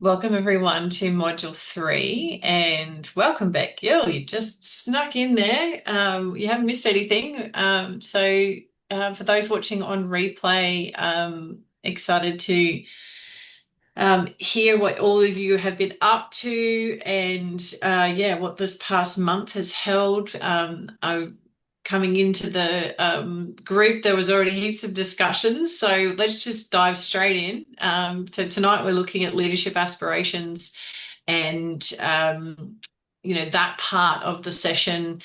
Welcome everyone to module 3 and welcome back, Gil. You just snuck in there. You haven't missed anything. For those watching on replay, excited to hear what all of you have been up to and what this past month has held. Coming into the group, there was already heaps of discussions, so let's just dive straight in. So tonight we're looking at leadership aspirations and that part of the session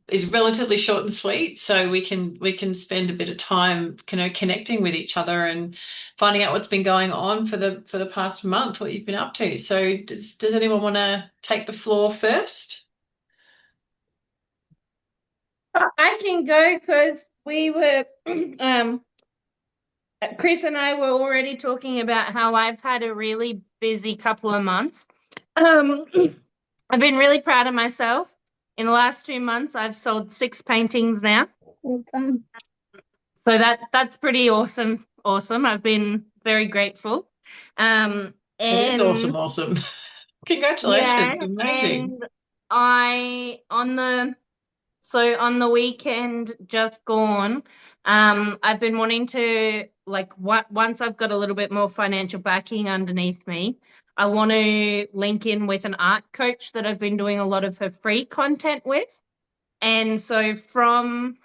is relatively short and sweet, so we can spend a bit of time connecting with each other and finding out what's been going on for the past month, what you've been up to. So does anyone want to take the floor first? I can go because we were, Chris and I were already talking about how I've had a really busy couple of months. Um, I've been really proud of myself. In the last 2 months, I've sold 6 paintings now. Well done. So that's pretty awesome. Awesome. I've been very grateful. It is And awesome, awesome. yeah, Congratulations, amazing. and I on the weekend just gone, I've been wanting to once I've got a little bit more financial backing underneath me, I want to link in with an art coach that I've been doing a lot of her free content with. And so from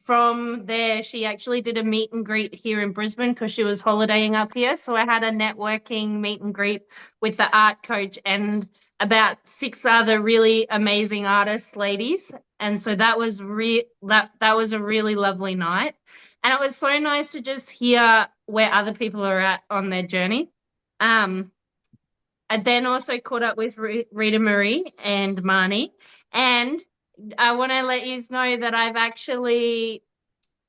there, she actually did a meet and greet here in Brisbane because she was holidaying up here. So I had a networking meet and greet with the art coach and about 6 other really amazing artist ladies. And so that was a really lovely night. And it was so nice to just hear where other people are at on their journey. Um, I then also caught up with Rita Marie and Marnie, and I want to let you know that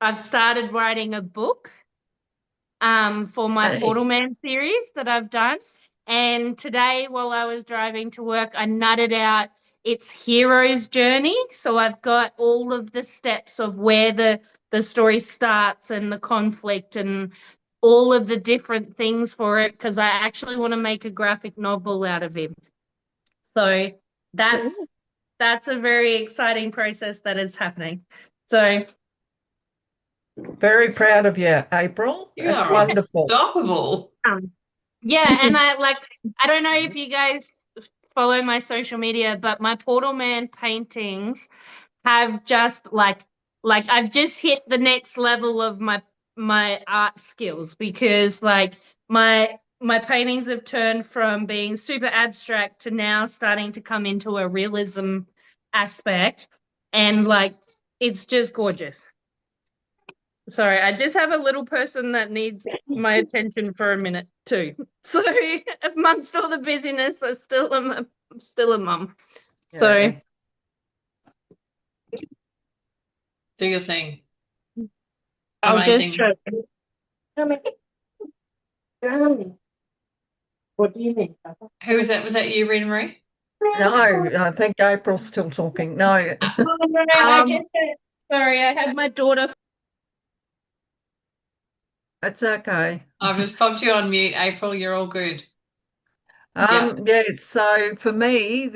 I've started writing a book for my Hey. Portal Man series that I've done. And today, while I was driving to work, I nutted out its hero's journey. So I've got all of the steps of where the story starts and the conflict and all of the different things for it, because I actually want to make a graphic novel out of him. So that's that's a very exciting process that is happening. So Very proud of you, April. You That's are wonderful. unstoppable. yeah, and I don't know if you guys follow my social media, but my Portal Man paintings have just I've just hit the next level of my art skills, because my paintings have turned from being super abstract to now starting to come into a realism aspect, and it's just gorgeous. Sorry, I just have a little person that needs my attention for a minute too. So amongst all the busyness, I'm still a mum. So Yeah. Do your thing. I'll just Amazing. try. What do you think? Who was that? Was that you, Rita Marie? No, I think April's still talking. No, Oh, no, I just sorry, I had my daughter. it's okay. I've just popped you on mute, April. You're all good. Yeah. Yeah, so for me,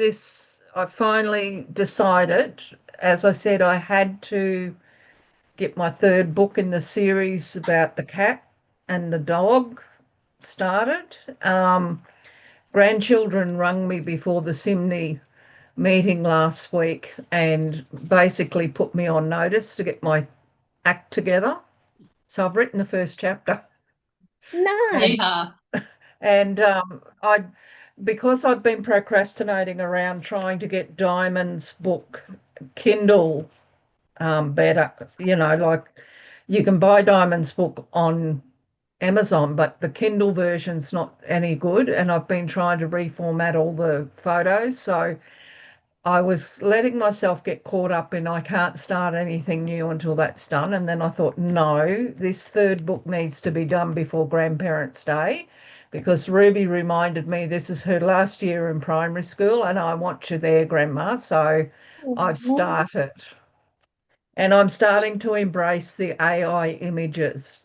I finally decided, as I said, I had to get my third book in the series about the cat and the dog started. Grandchildren rang me before the SIMNI meeting last week and basically put me on notice to get my act together. So I've written the first chapter. No. And Yeah. and I because I've been procrastinating around trying to get Diamond's book Kindle better, like you can buy Diamond's book on Amazon, but the Kindle version's not any good. And I've been trying to reformat all the photos. So I was letting myself get caught up in I can't start anything new until that's done. And then I thought, no, this third book needs to be done before Grandparents' Day, because Ruby reminded me this is her last year in primary school and I want you there, Grandma. So I've started. And I'm starting to embrace the AI images.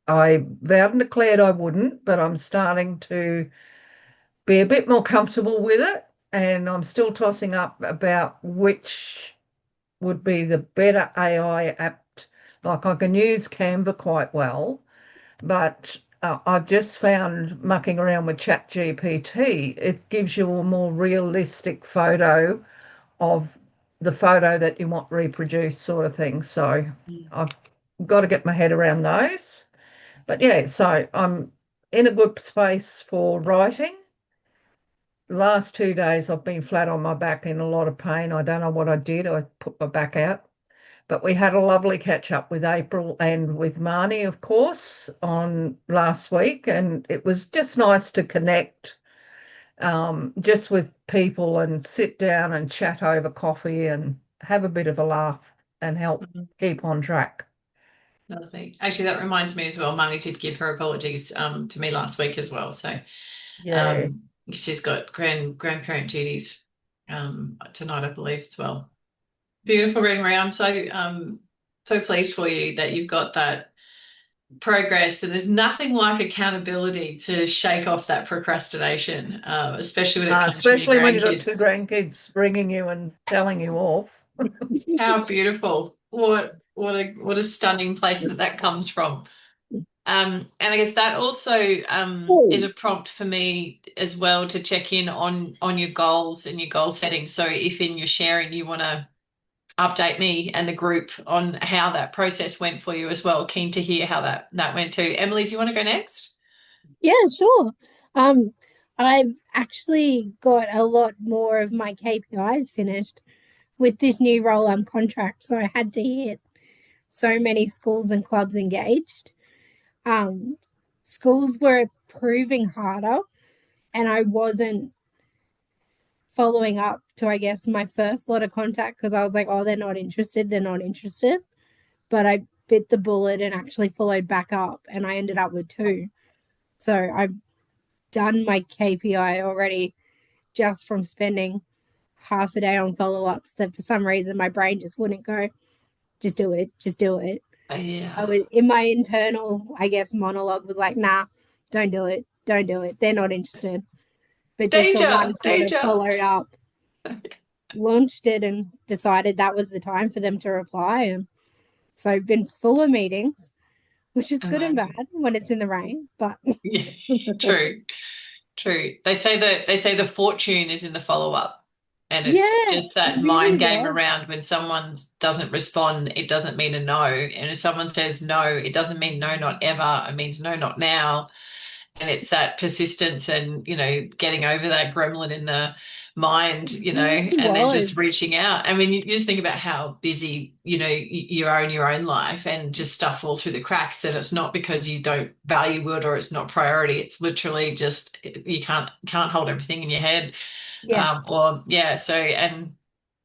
I vowed and declared I wouldn't, but I'm starting to be a bit more comfortable with it. And I'm still tossing up about which would be the better AI app. Like I can use Canva quite well, but I've just found mucking around with ChatGPT, it gives you a more realistic photo of the photo that you want reproduced, sort of thing. So I've got to get my head around those. But yeah, so I'm in a good space for writing. Last 2 days I've been flat on my back in a lot of pain. I don't know what I did. I put my back out. But we had a lovely catch up with April and with Marnie, of course, on last week. And it was just nice to connect just with people and sit down and chat over coffee and have a bit of a laugh and help keep on track. Lovely. Actually, that reminds me as well. Marnie did give her apologies to me last week as well. So Yeah. she's got grandparent duties tonight, I believe, as well. Beautiful, Ren Marie. I'm so pleased for you that you've got that progress, and there's nothing like accountability to shake off that procrastination, especially when it comes from your Especially when you've got two grandkids. grandkids ringing you and telling you off. How beautiful. What a stunning place that comes from. And I guess that also is a prompt for me as well to check in on your goals and your goal setting. So if in your sharing you want to update me and the group on how that process went for you as well. Keen to hear how that went too. Emily, do you want to go next? Yeah, sure. Um, I've actually got a lot more of my KPIs finished with this new role contract, so I had to hit so many schools and clubs engaged. Um, Schools were proving harder, and I wasn't following up to, I guess, my first lot of contact because I was like, oh, they're not interested, they're not interested. But I bit the bullet and actually followed back up, and I ended up with two. So I've done my KPI already just from spending half a day on follow-ups that for some reason my brain just wouldn't go, just do it, just do it. I Yeah. was in my internal, I guess, monologue was like, nah, don't do it, don't do it. They're not interested. But just the Danger, one sort of danger. followed up, launched it and decided that was the time for them to reply. And so I've been full of meetings, which is good and bad Amazing. when it's in the rain. But Yeah, true, true. They say the fortune is in the follow-up. And it's yeah, just that it really mind game was. around when someone doesn't respond, it doesn't mean a no. And if someone says no, it doesn't mean no, not ever. It means no, not now. And it's that persistence and, getting over that gremlin in the mind, It really and then just was. reaching out. I mean, you just think about how busy, you are in your own life and just stuff falls through the cracks. And it's not because you don't value it or it's not priority. It's literally just you can't hold everything in your head. Yeah, Or yeah, so and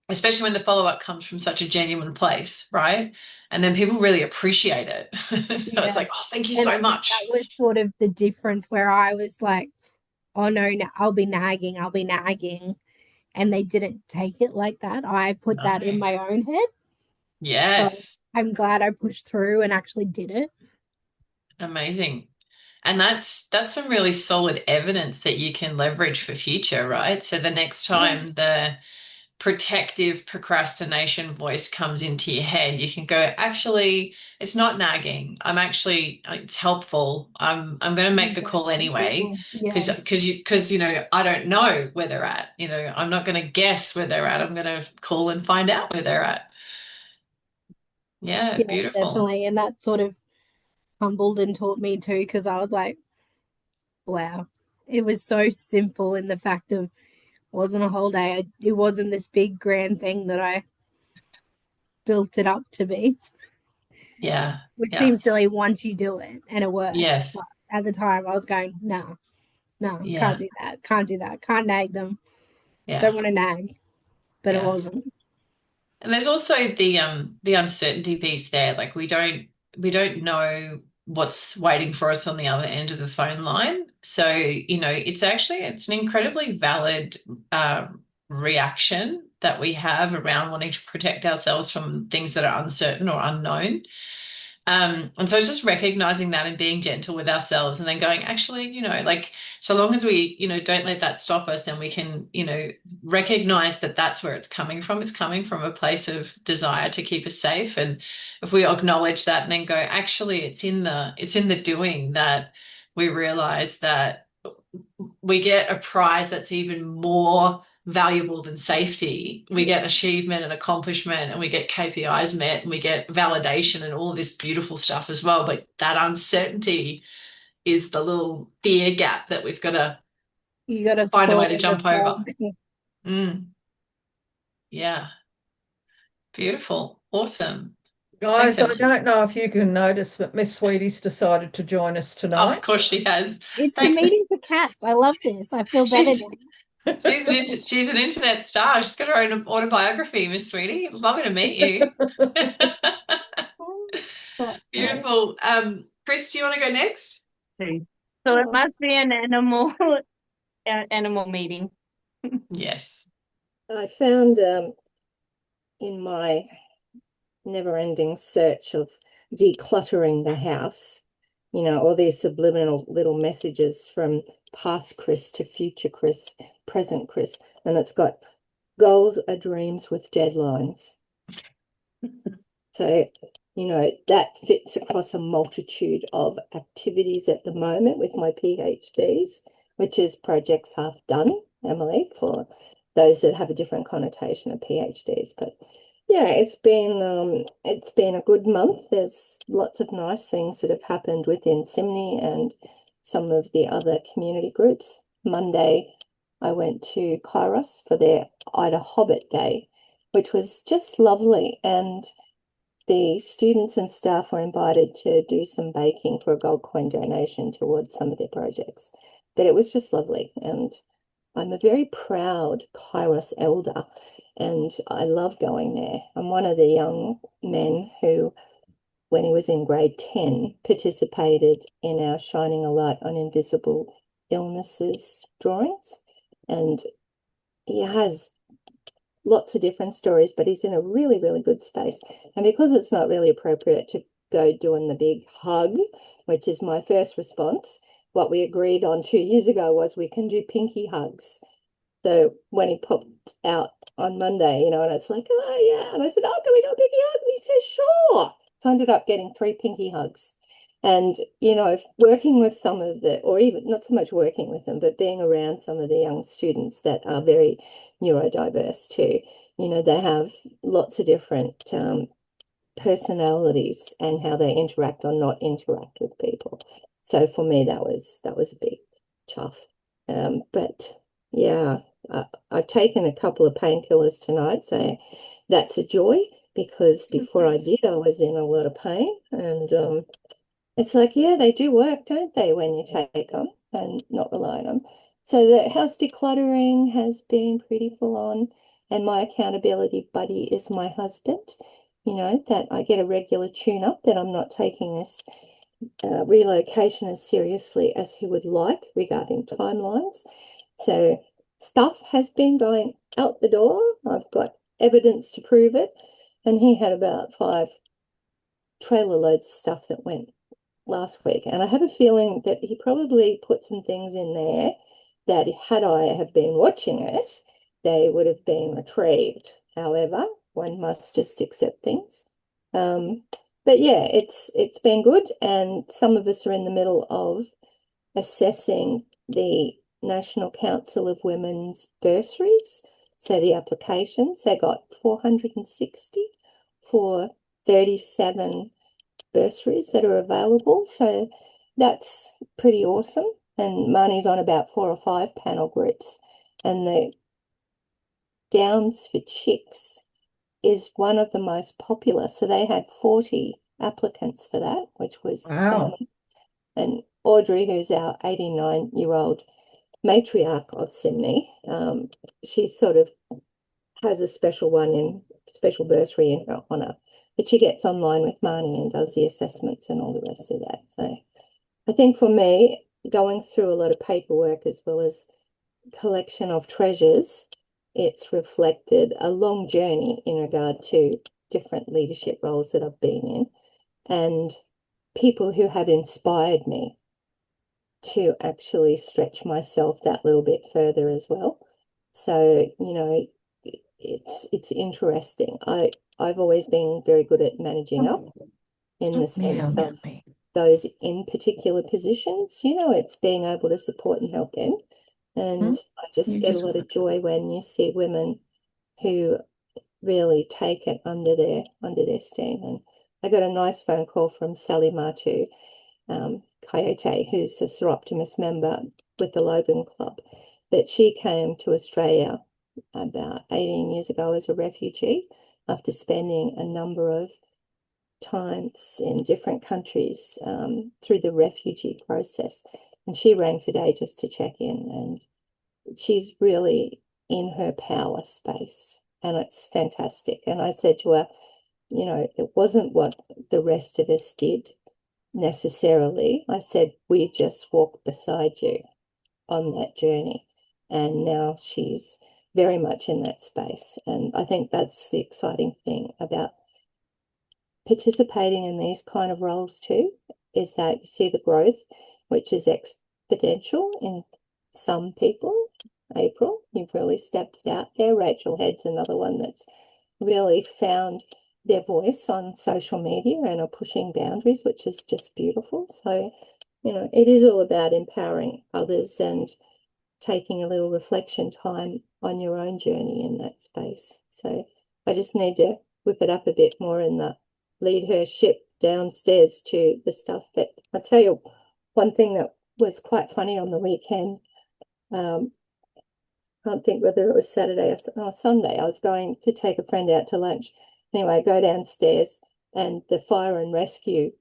especially when the follow-up comes from such a genuine place, right? And then people really appreciate it. So it's yeah. like, oh, thank you And so I think that much. was sort of the difference where I was like, oh no, no, I'll be nagging, I'll be nagging. And they didn't take it like that. I put No. that in my own head. So Yes. I'm glad I pushed through and actually did it. Amazing. And that's some really solid evidence that you can leverage for future, right? So the next Yeah. time the protective procrastination voice comes into your head, you can go, actually, it's not nagging. It's helpful. I'm going to make the call anyway Exactly. Yeah. because I don't know where they're at. I'm not going to guess where they're at. I'm going to call and find out where they're at. Yeah, Yeah, beautiful. definitely. And that sort of humbled and taught me too, because I was like, wow, it was so simple in the fact of it wasn't a whole day. It wasn't this big grand thing that I built it up to be, Yeah, which yeah, seems silly once you do it and it works. yes, But at the time, I was going, no, no, can't yeah, do that, can't do that, can't nag them, don't yeah, want to nag. But it yeah. wasn't. And there's also the uncertainty piece there. Like we don't know what's waiting for us on the other end of the phone line. So, it's an incredibly valid reaction that we have around wanting to protect ourselves from things that are uncertain or unknown. And so it's just recognizing that and being gentle with ourselves and then going, actually, like so long as we, don't let that stop us, then we can, recognize that that's where it's coming from. It's coming from a place of desire to keep us safe. And if we acknowledge that and then go, actually, it's in the doing that we realize that we get a prize that's even more valuable than safety. We get achievement and accomplishment, and we get KPIs met, and we get validation and all this beautiful stuff as well. But that uncertainty is the little fear gap that we've got to You got to find a way swallow to the jump over. frog. Mm, yeah, beautiful. Awesome. Thanks, Guys, I Emily. don't know if you can notice, but Miss Sweetie's decided to join us Of tonight. course she has. It's a Thanks. meeting for cats. I love this. I feel better She's now. she's an internet star. She's got her own autobiography, Miss Sweetie. Lovely to meet you. That's Beautiful. Chris, do you want to go next? So it must be an animal meeting. Yes. I found in my never-ending search of decluttering the house, all these subliminal little messages from past Chris to future Chris, present Chris, and it's got goals are dreams with deadlines. So, that fits across a multitude of activities at the moment with my PhDs, which is projects half done, Emily, for those that have a different connotation of PhDs. But yeah, it's been a good month. There's lots of nice things that have happened within SIMNI and some of the other community groups. Monday, I went to Kairos for their Ida Hobbit Day, which was just lovely. And the students and staff were invited to do some baking for a gold coin donation towards some of their projects. But it was just lovely. And I'm a very proud Kairos elder, and I love going there. I'm one of the young men who, when he was in grade 10, participated in our Shining a Light on Invisible Illnesses drawings. And he has lots of different stories, but he's in a really, really good space. And because it's not really appropriate to go doing the big hug, which is my first response, what we agreed on 2 years ago was we can do pinky hugs. So when he popped out on Monday, and it's like, oh yeah, and I said, oh, can we do a pinky hug? And he says, sure. So I ended up getting 3 pinky hugs. And, working with some of or even not so much working with them, but being around some of the young students that are very neurodiverse too, they have lots of different personalities and how they interact or not interact with people. So for me, that was a big chuff. But yeah, I've taken a couple of painkillers tonight, so that's a joy, because before I did, I was in a lot of pain. And it's like, yeah, they do work, don't they, when you take them and not rely on them. So the house decluttering has been pretty full on, and my accountability buddy is my husband, that I get a regular tune-up, that I'm not taking this relocation as seriously as he would like regarding timelines. So stuff has been going out the door. I've got evidence to prove it. And he had about 5 trailer loads of stuff that went last week. And I have a feeling that he probably put some things in there that, had I have been watching it, they would have been retrieved. However, one must just accept things. But yeah, it's been good. And some of us are in the middle of assessing the National Council of Women's bursaries. So the applications, they got 460 for 37 bursaries that are available. So that's pretty awesome. And Marnie's on about 4 or 5 panel groups. And the Gowns for Chicks is one of the most popular. So they had 40 applicants for that, which was Wow. and Audrey, who's our 89-year-old matriarch of SIMNI, she sort of has a special bursary in her honour that she gets online with Marnie and does the assessments and all the rest of that. So I think for me, going through a lot of paperwork as well as collection of treasures, it's reflected a long journey in regard to different leadership roles that I've been in. and people who have inspired me to actually stretch myself that little bit further as well. So, it's interesting. I've always been very good at managing up in the sense of those in particular positions. It's being able to support and help them. And I just get a lot of joy when you see women who really take it under their steam. And I got a nice phone call from Sally Martu, Coyote, who's a Seroptimus member with the Logan Club. But she came to Australia about 18 years ago as a refugee after spending a number of times in different countries through the refugee process. And she rang today just to check in, and she's really in her power space, and it's fantastic. And I said to her, it wasn't what the rest of us did necessarily. I said, we just walked beside you on that journey. And now she's very much in that space. And I think that's the exciting thing about participating in these kind of roles too, is that you see the growth, which is exponential in some people. April, you've really stepped it out there. Rachel Head's another one that's really found their voice on social media and are pushing boundaries, which is just beautiful. So, it is all about empowering others and taking a little reflection time on your own journey in that space. So I just need to whip it up a bit more and lead her ship downstairs to the stuff. But I'll tell you one thing that was quite funny on the weekend. I can't think whether it was Saturday or Sunday. I was going to take a friend out to lunch. Anyway, I go downstairs and the fire and rescue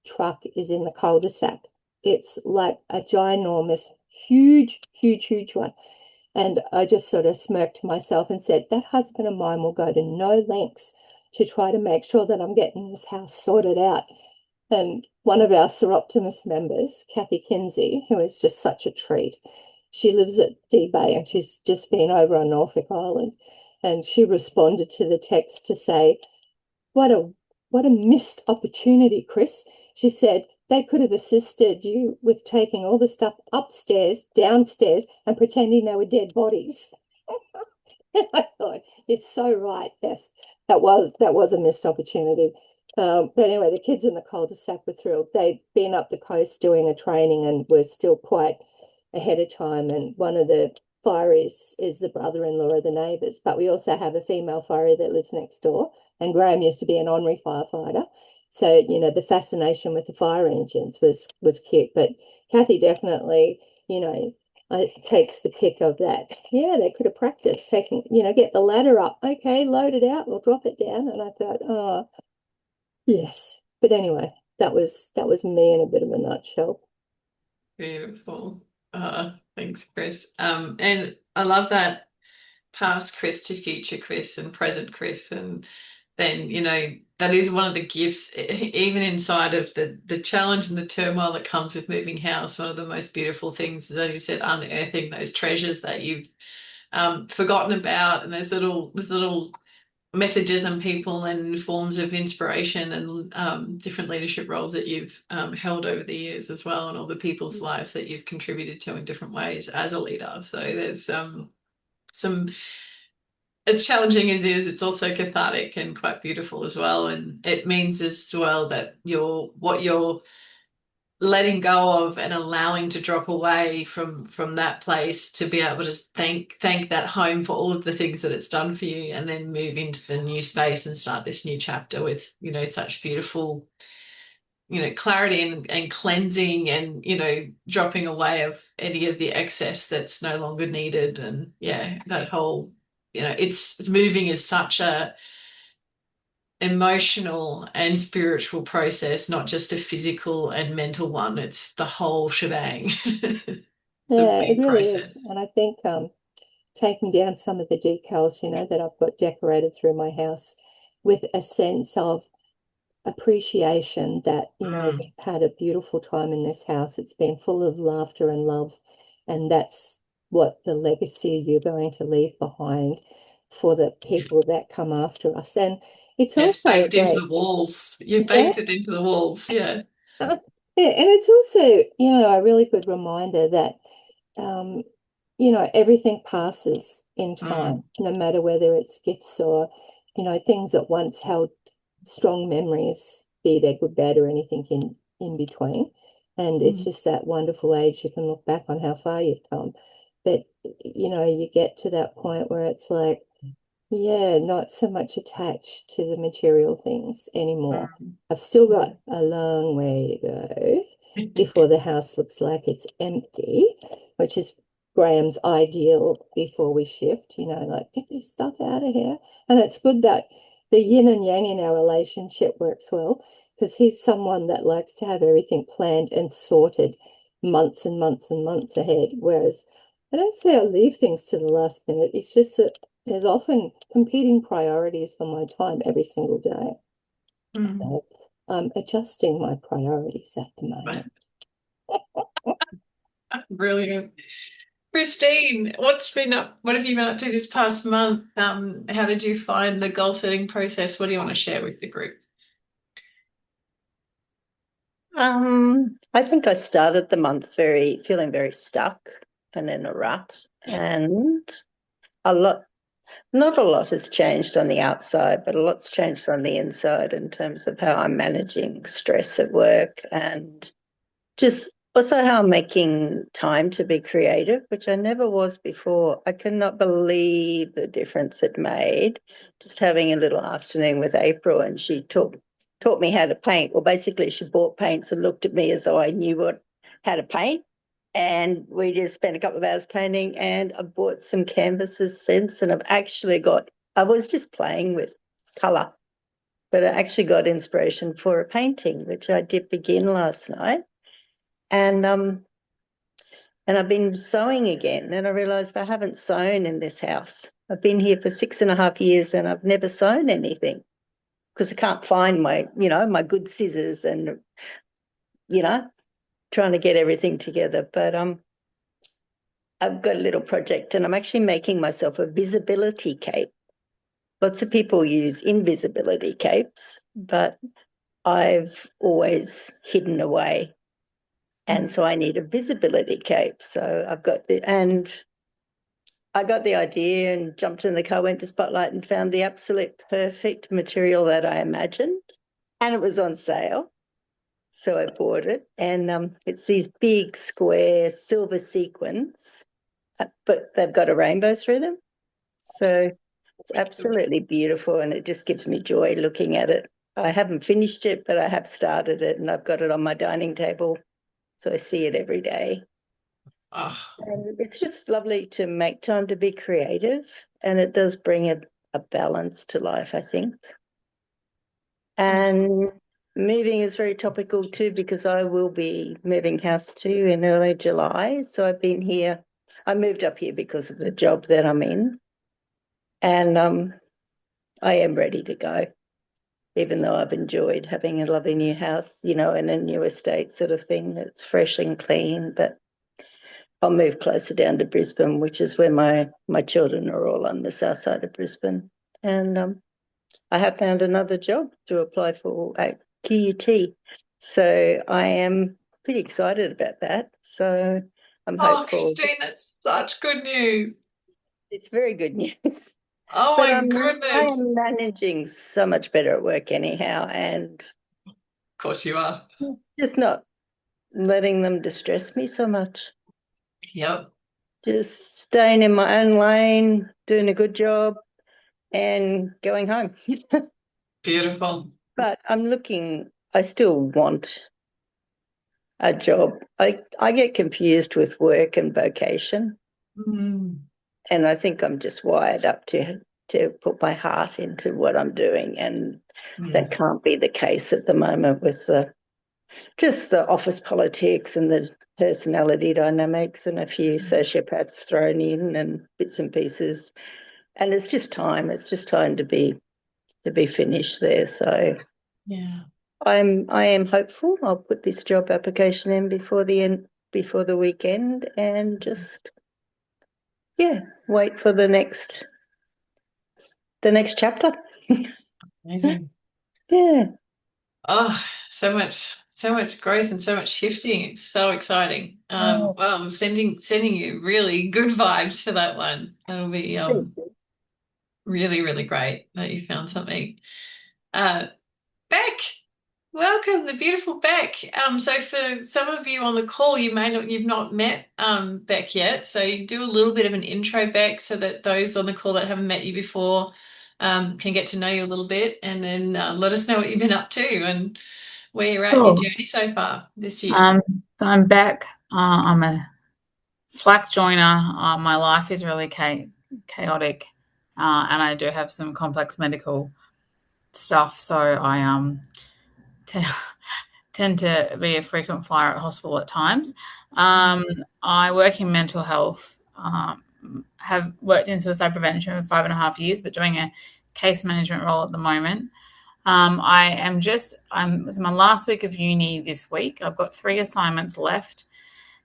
truck is in the cul-de-sac. It's like a ginormous, huge, huge, huge one. And I just sort of smirked to myself and said, that husband of mine will go to no lengths to try to make sure that I'm getting this house sorted out. And one of our Seroptimus members, Kathy Kinsey, who is just such a treat, she lives at D-Bay and she's just been over on Norfolk Island. And she responded to the text to say, what a missed opportunity, Chris. She said, they could have assisted you with taking all the stuff upstairs, downstairs, and pretending they were dead bodies. And I thought, it's so right, Beth. That was a missed opportunity. But anyway, the kids in the cul-de-sac were thrilled. They'd been up the coast doing a training and were still quite ahead of time. And one of the fireys is the brother-in-law of the neighbours. But we also have a female fiery that lives next door. And Graham used to be an honorary firefighter. So, the fascination with the fire engines was cute. But Kathy definitely, takes the pick of that. Yeah, they could have practiced taking, get the ladder up. Okay, load it out, we'll drop it down. And I thought, oh, yes. But anyway, that was me in a bit of a nutshell. Beautiful. Thanks, Chris. And I love that past Chris to future Chris and present Chris. And then, that is one of the gifts, even inside of the challenge and the turmoil that comes with moving house. One of the most beautiful things is, as you said, unearthing those treasures that you've forgotten about, and there's little messages and people and forms of inspiration and different leadership roles that you've held over the years as well, and all the people's lives that you've contributed to in different ways as a leader. So there's some, as challenging as it is, it's also cathartic and quite beautiful as well. And it means as well that what you're letting go of and allowing to drop away from that place, to be able to thank that home for all of the things that it's done for you, and then move into the new space and start this new chapter with such beautiful clarity and cleansing, and dropping away of any of the excess that's no longer needed. And that whole it's moving is such a emotional and spiritual process, not just a physical and mental one. It's the whole shebang. Yeah, it really is. And I think taking down some of the decals, that I've got decorated through my house with a sense of appreciation that, we've had a beautiful time in this house. It's been full of laughter and love. And that's what the legacy you're going to leave behind for the people that come after us. And it's It's also a baked into great, the walls. You've yeah, baked it into the walls. Yeah. yeah, and it's also, a really good reminder that um, everything passes in time, Mm, no matter whether it's gifts or, things that once held strong memories, be they good, bad, or anything in between. And it's mm, just that wonderful age you can look back on how far you've come. But, you get to that point where it's like, yeah, not so much attached to the material things anymore. mm. I've still got a long way to go before the house looks like it's empty, which is Graham's ideal before we shift, like get this stuff out of here. And it's good that the yin and yang in our relationship works well because he's someone that likes to have everything planned and sorted months and months and months ahead, whereas I don't say I leave things to the last minute. It's just that there's often competing priorities for my time every single day. Mm. So I'm adjusting my priorities at the moment. Brilliant. Christine, what have you been up to this past month? How did you find the goal setting process? What do you want to share with the group? I think I started the month feeling very stuck and in a rut, and a lot, not a lot has changed on the outside, but a lot's changed on the inside in terms of how I'm managing stress at work and just also how I'm making time to be creative, which I never was before. I cannot believe the difference it made just having a little afternoon with April, and she taught me how to paint. Well, basically she bought paints and looked at me as though I knew how to paint. And we just spent a couple of hours painting, and I bought some canvases since, and I was just playing with colour, but I actually got inspiration for a painting, which I did begin last night. And I've been sewing again, and I realised I haven't sewn in this house. I've been here for 6.5 years, and I've never sewn anything because I can't find my good scissors, and trying to get everything together. But I've got a little project, and I'm actually making myself a visibility cape. Lots of people use invisibility capes, but I've always hidden away. And so I need a visibility cape. So I got the idea and jumped in the car, went to Spotlight and found the absolute perfect material that I imagined. And it was on sale. So I bought it. And it's these big square silver sequins, but they've got a rainbow through them. So it's absolutely beautiful, and it just gives me joy looking at it. I haven't finished it, but I have started it, and I've got it on my dining table. So I see it every day. Oh, And it's just lovely to make time to be creative, and it does bring a balance to life, I think. And moving is very topical too, because I will be moving house too in early July. So I moved up here because of the job that I'm in, and I am ready to go, even though I've enjoyed having a lovely new house, in a new estate sort of thing that's fresh and clean. But I'll move closer down to Brisbane, which is where my children are all on the south side of Brisbane. And I have found another job to apply for at QUT. So I am pretty excited about that. So I'm hopeful. Christine, that's such good news. It's very good news. Oh But my I goodness. am managing so much better at work anyhow, and Of course you are. just not letting them distress me so much. Yep. Just staying in my own lane, doing a good job, and going home. Beautiful. But I still want a job. I get confused with work and vocation, Mm. and I think I'm just wired up to put my heart into what I'm doing, and that can't be the case at the moment with just the office politics and the personality dynamics and a few sociopaths thrown in and bits and pieces. And it's just time. It's just time to be finished there. So Yeah. I am hopeful. I'll put this job application in before the weekend, and just wait for the next chapter. Amazing. Yeah. Oh, so much growth and so much shifting. It's so exciting. Oh, Well, I'm sending you really good vibes for that one. That'll be really, really great that you found something. Uh, Beck, welcome, the beautiful Beck. So for some of you on the call, you've not met Beck yet. So you do a little bit of an intro, Beck, so that those on the call that haven't met you before can get to know you a little bit, and then let us know what you've been up to and where you're at in your Cool. journey so far this year. So I'm back. I'm a Slack joiner. My life is really chaotic, and I do have some complex medical stuff. So I t- tend to be a frequent flyer at hospital at times. I work in mental health. Have worked in suicide prevention for 5.5 years, but doing a case management role at the moment. It's my last week of uni this week. I've got 3 assignments left,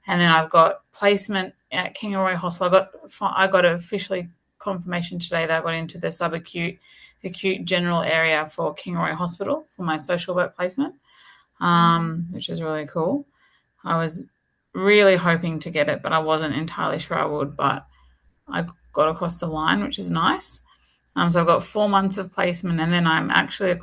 and then I've got placement at Kingaroy Hospital. I got officially confirmation today that I got into the acute general area for Kingaroy Hospital for my social work placement, which is really cool. I was really hoping to get it, but I wasn't entirely sure I would, but I got across the line, which is nice. So I've got 4 months of placement, and then I'm actually,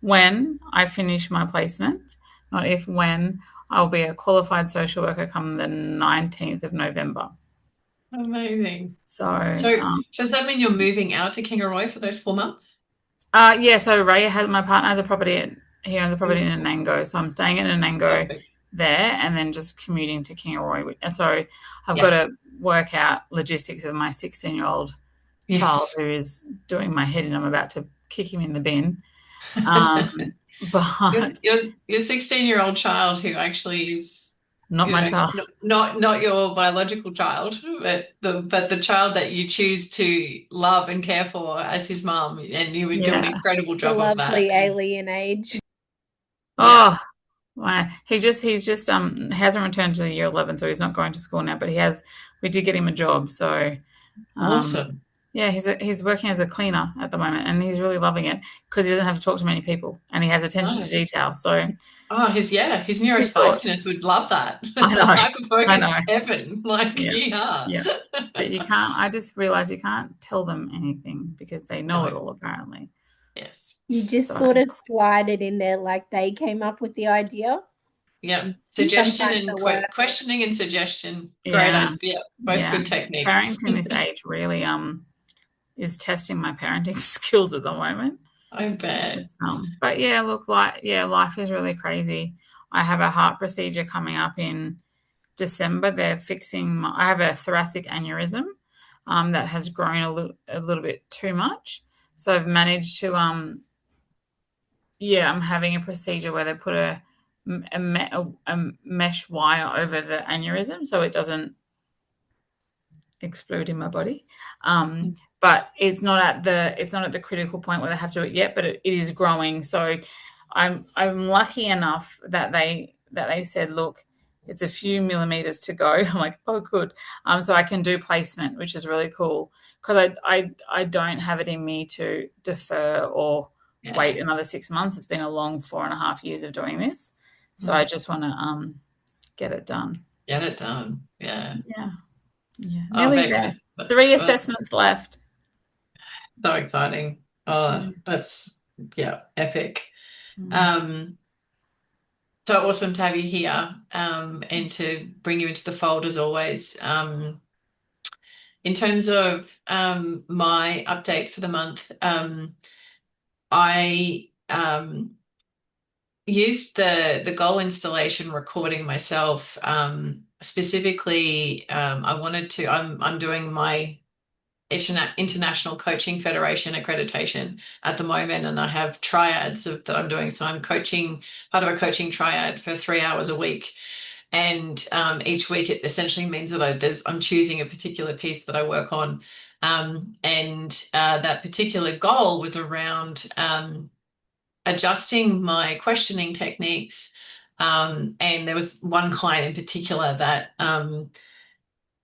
when I finish my placement, not if, when, I'll be a qualified social worker come the 19th of November. Amazing. So, So does that mean you're moving out to Kingaroy for those 4 months? yeah, so my partner has a property, he owns a property in Anango, so I'm staying in Anango Perfect. there and then just commuting to Kingaroy. So I've Yeah. got to work out logistics of my 16-year-old Yes. child who is doing my head in. I'm about to kick him in the bin. But your 16-year-old child who actually is, not my child. not your biological child, but the child that you choose to love and care for as his mum, and you would do an incredible The job of that. lovely alien age. Oh, wow. He's just hasn't returned to year 11, so he's not going to school now, but we did get him a job. So Awesome. yeah, he's working as a cleaner at the moment, and he's really loving it because he doesn't have to talk to many people, and he has attention to detail. So his neurospiciness would love that. I know. Hyper-focus heaven. Like, yeah. But you can't. I just realized you can't tell them anything because they know it all apparently. Yes. You just sort of slide it in there like they came up with the idea. Yep. Suggestion Sometimes and it works. questioning and suggestion. Great idea. Both good techniques. Parenting this age really is testing my parenting skills at the moment. I bet. But yeah, look, life is really crazy. I have a heart procedure coming up in December. They're fixing I have a thoracic aneurysm that has grown a little bit too much. So I've managed to I'm having a procedure where they put a mesh wire over the aneurysm so it doesn't explode in my body. But it's not at the critical point where they have to do it yet, but it is growing. So I'm lucky enough that they said, look, it's a few millimeters to go. I'm like, oh, good. So I can do placement, which is really cool because I don't have it in me to defer or wait another 6 months. It's been a long 4.5 years of doing this. So I just want to get it done. Get it done. Yeah. Nearly there. 3 assessments left. So exciting. Oh, that's epic. So awesome to have you here and to bring you into the fold as always. In terms of my update for the month, I used the goal installation recording myself. Specifically, I'm doing my International Coaching Federation accreditation at the moment, and I have triads that I'm doing. So I'm coaching part of a coaching triad for 3 hours a week. And each week it essentially means that I'm choosing a particular piece that I work on. And that particular goal was around adjusting my questioning techniques. And there was one client in particular that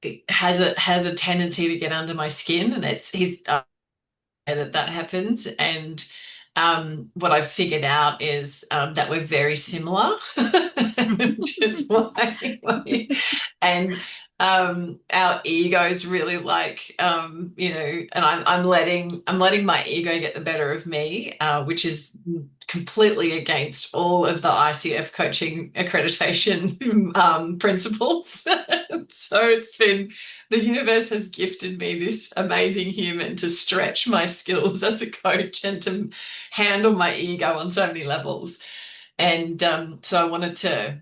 it has a tendency to get under my skin, and that happens. And what I've figured out is that we're very similar, which is and our egos really like and I'm letting my ego get the better of me, which is completely against all of the ICF coaching accreditation principles. So the universe has gifted me this amazing human to stretch my skills as a coach and to handle my ego on so many levels. And so I wanted to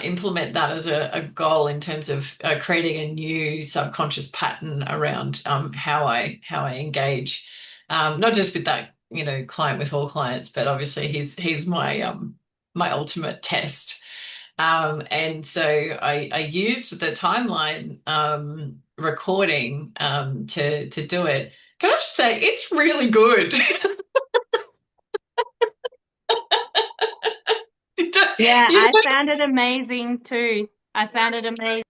implement that as a goal in terms of creating a new subconscious pattern around how I engage, not just with that client, with all clients, but obviously he's my ultimate test. And so I used the timeline recording to do it. Can I just say it's really good? Yeah, You I know, found it amazing too. I found it amazing.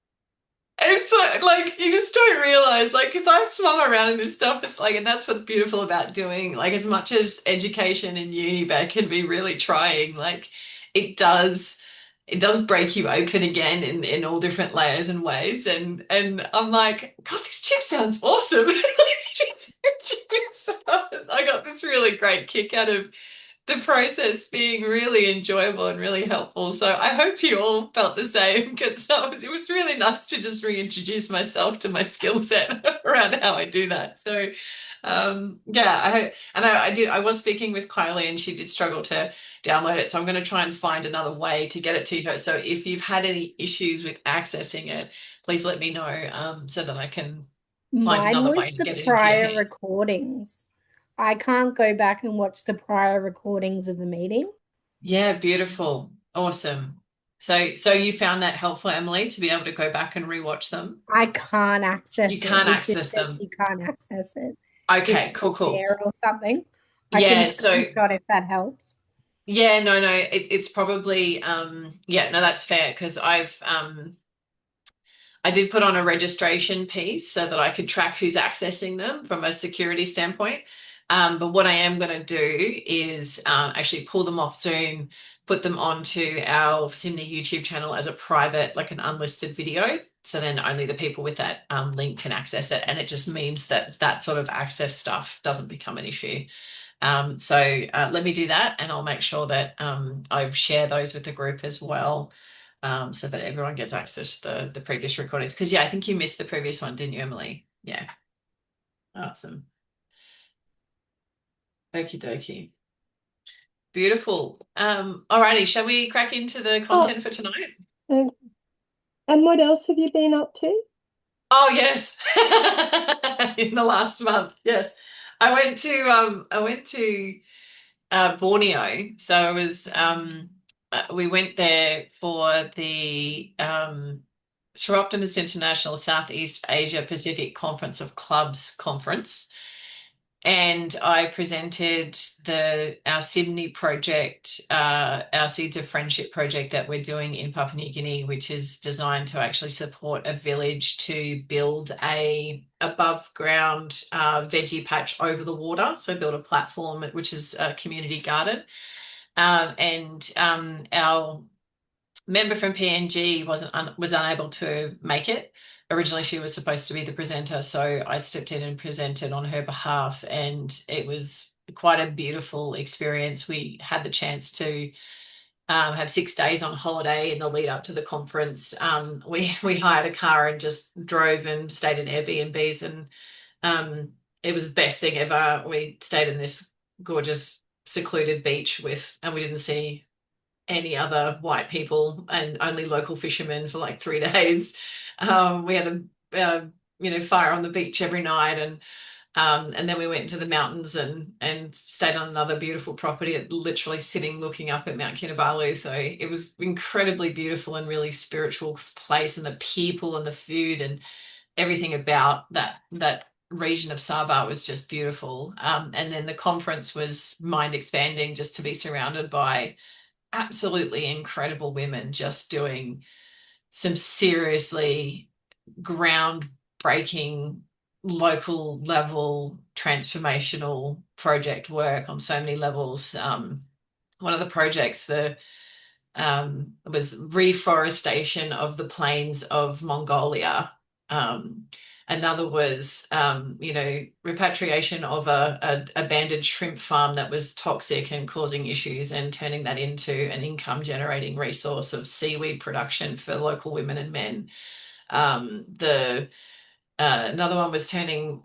it's like you just don't realize, like, because I've swum around in this stuff. It's like, and that's what's beautiful about doing, like, as much as education in uni back can be really trying, like, it does, it does break you open again in all different layers and ways. And I'm like, God, this chick sounds awesome. I got this really great kick out of the process being really enjoyable and really helpful. So I hope you all felt the same, because it was really nice to just reintroduce myself to my skill set around how I do that. So yeah, I was speaking with Kylie and she did struggle to download it. So I'm going to try and find another way to get it to her. So if you've had any issues with accessing it, please let me know so that I can find Mine another was way to the get it into your prior hand. recordings. I can't go back and watch the prior recordings of the meeting. Yeah, beautiful. Awesome. So you found that helpful, Emily, to be able to go back and rewatch them? I can't You access it. can't It just access says them. you can't access it. Okay, It's cool, not cool. there or something. I can Yeah, so screenshot if that helps. yeah, no, it's probably yeah, no, that's fair because I did put on a registration piece so that I could track who's accessing them from a security standpoint. But what I am going to do is actually pull them off Zoom, put them onto our SIMNI YouTube channel as a private, like an unlisted video. So then only the people with that link can access it. And it just means that that sort of access stuff doesn't become an issue. So let me do that and I'll make sure that I share those with the group as well, so that everyone gets access to the previous recordings. Because yeah, I think you missed the previous one, didn't you, Emily? Yeah. Awesome. Okie dokie. Beautiful. Alrighty, shall we crack into the content for tonight? And what else have you been up to? Oh yes. In the last month. Yes. I went to Borneo. So I was we went there for the Chiroptimus International Southeast Asia Pacific Conference of Clubs conference. And I presented our SIMNI project, our Seeds of Friendship project that we're doing in Papua New Guinea, which is designed to actually support a village to build a above ground veggie patch over the water. So build a platform which is a community garden. And our member from PNG was unable to make it. Originally, she was supposed to be the presenter, so I stepped in and presented on her behalf, and it was quite a beautiful experience. We had the chance to have 6 days on holiday in the lead up to the conference. We hired a car and just drove and stayed in Airbnbs, and it was the best thing ever. We stayed in this gorgeous secluded beach and we didn't see any other white people and only local fishermen for like 3 days. We had fire on the beach every night, and then we went into the mountains and stayed on another beautiful property, literally sitting looking up at Mount Kinabalu. So it was incredibly beautiful and really spiritual place, and the people and the food and everything about that region of Sabah was just beautiful. And then the conference was mind expanding, just to be surrounded by absolutely incredible women just doing some seriously groundbreaking local level transformational project work on so many levels. One of the projects, was reforestation of the plains of Mongolia. Another was, repatriation of a abandoned shrimp farm that was toxic and causing issues, and turning that into an income generating resource of seaweed production for local women and men. The Another one was turning,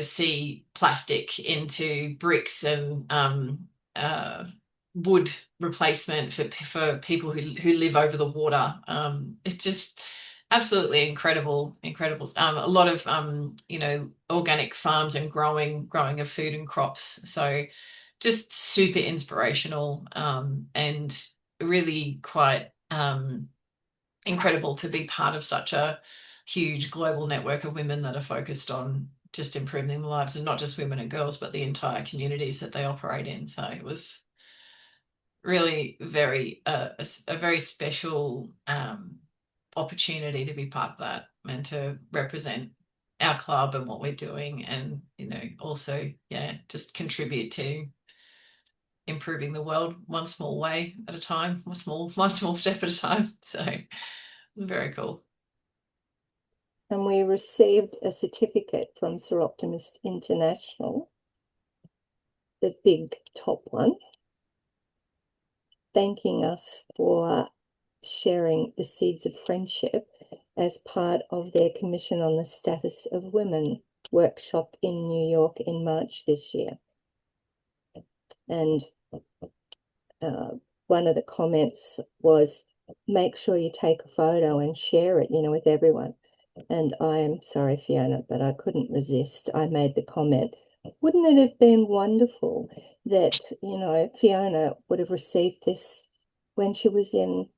sea plastic into bricks and wood replacement for people who live over the water. It's just absolutely incredible, incredible. A lot of organic farms and growing of food and crops. So just super inspirational, and really quite incredible to be part of such a huge global network of women that are focused on just improving the lives of not just women and girls, but the entire communities that they operate in. So it was really a very special opportunity to be part of that and to represent our club and what we're doing, and also just contribute to improving the world one small way at a time, one small step at a time. So very cool. And we received a certificate from Sir Optimist International, the big top one, thanking us for sharing the seeds of friendship as part of their Commission on the Status of Women workshop in New York in March this year. And one of the comments was, make sure you take a photo and share it, with everyone. And I am sorry, Fiona, but I couldn't resist. I made the comment, wouldn't it have been wonderful that, Fiona would have received this when she was in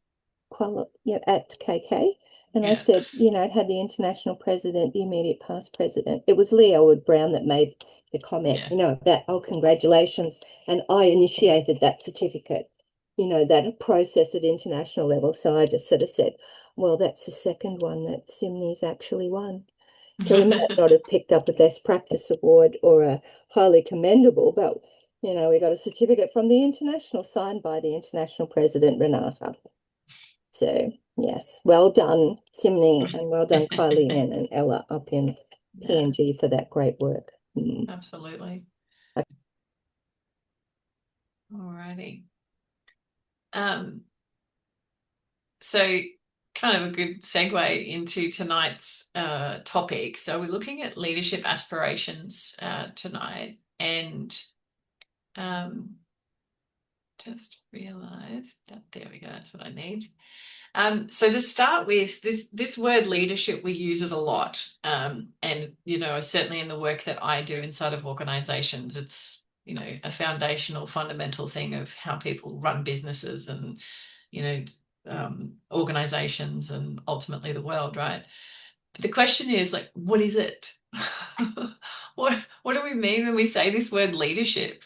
at KK? And I said, it had the international president, the immediate past president. It was Leo Wood Brown that made the comment, that, oh, congratulations. And I initiated that certificate, that process at international level. So I just sort of said, well, that's the second one that SIMNI's actually won. So we might not have picked up a best practice award or a highly commendable, but, we got a certificate from the international, signed by the international president, Renata. So, yes, well done, Simni, and well done, Kylie Ann and Ella up in PNG for that great work. Absolutely. Alrighty. So kind of a good segue into tonight's topic. So we're looking at leadership aspirations tonight, and just realized that there we go, that's what I need. So to start with, this word leadership, we use it a lot, and certainly in the work that I do inside of organizations, it's a foundational, fundamental thing of how people run businesses and organizations and ultimately the world, right? But the question is, like, what is it? What do we mean when we say this word leadership?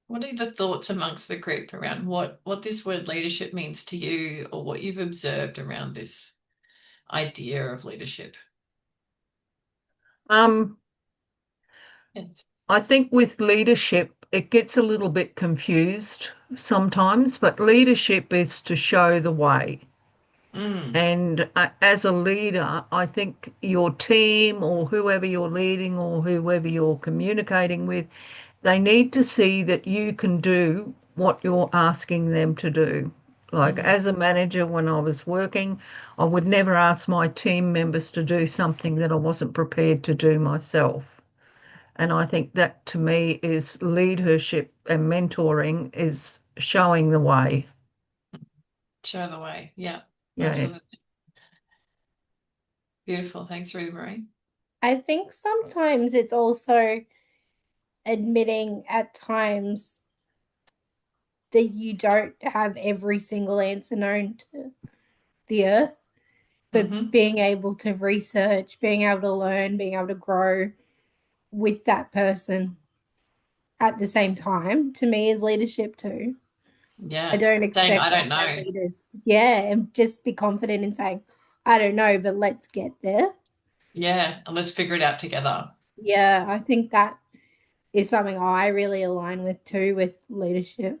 What are the thoughts amongst the group around what this word leadership means to you, or what you've observed around this idea of leadership? Yes. I think with leadership, it gets a little bit confused sometimes, but leadership is to show the way. And as a leader, I think your team or whoever you're leading or whoever you're communicating with, they need to see that you can do what you're asking them to do. Like as a manager, when I was working, I would never ask my team members to do something that I wasn't prepared to do myself. And I think that to me is leadership, and mentoring is showing the way. Show the way. Yeah. Absolutely. Beautiful. Thanks, Ruth Marie. I think sometimes it's also admitting at times that you don't have every single answer known to the earth, but being able to research, being able to learn, being able to grow with that person at the same time, to me, is leadership too. Yeah. I don't expect I don't know. leaders and just be confident in saying, I don't know, but let's get there. Yeah, and let's figure it out together. Yeah, I think that is something I really align with too, with leadership,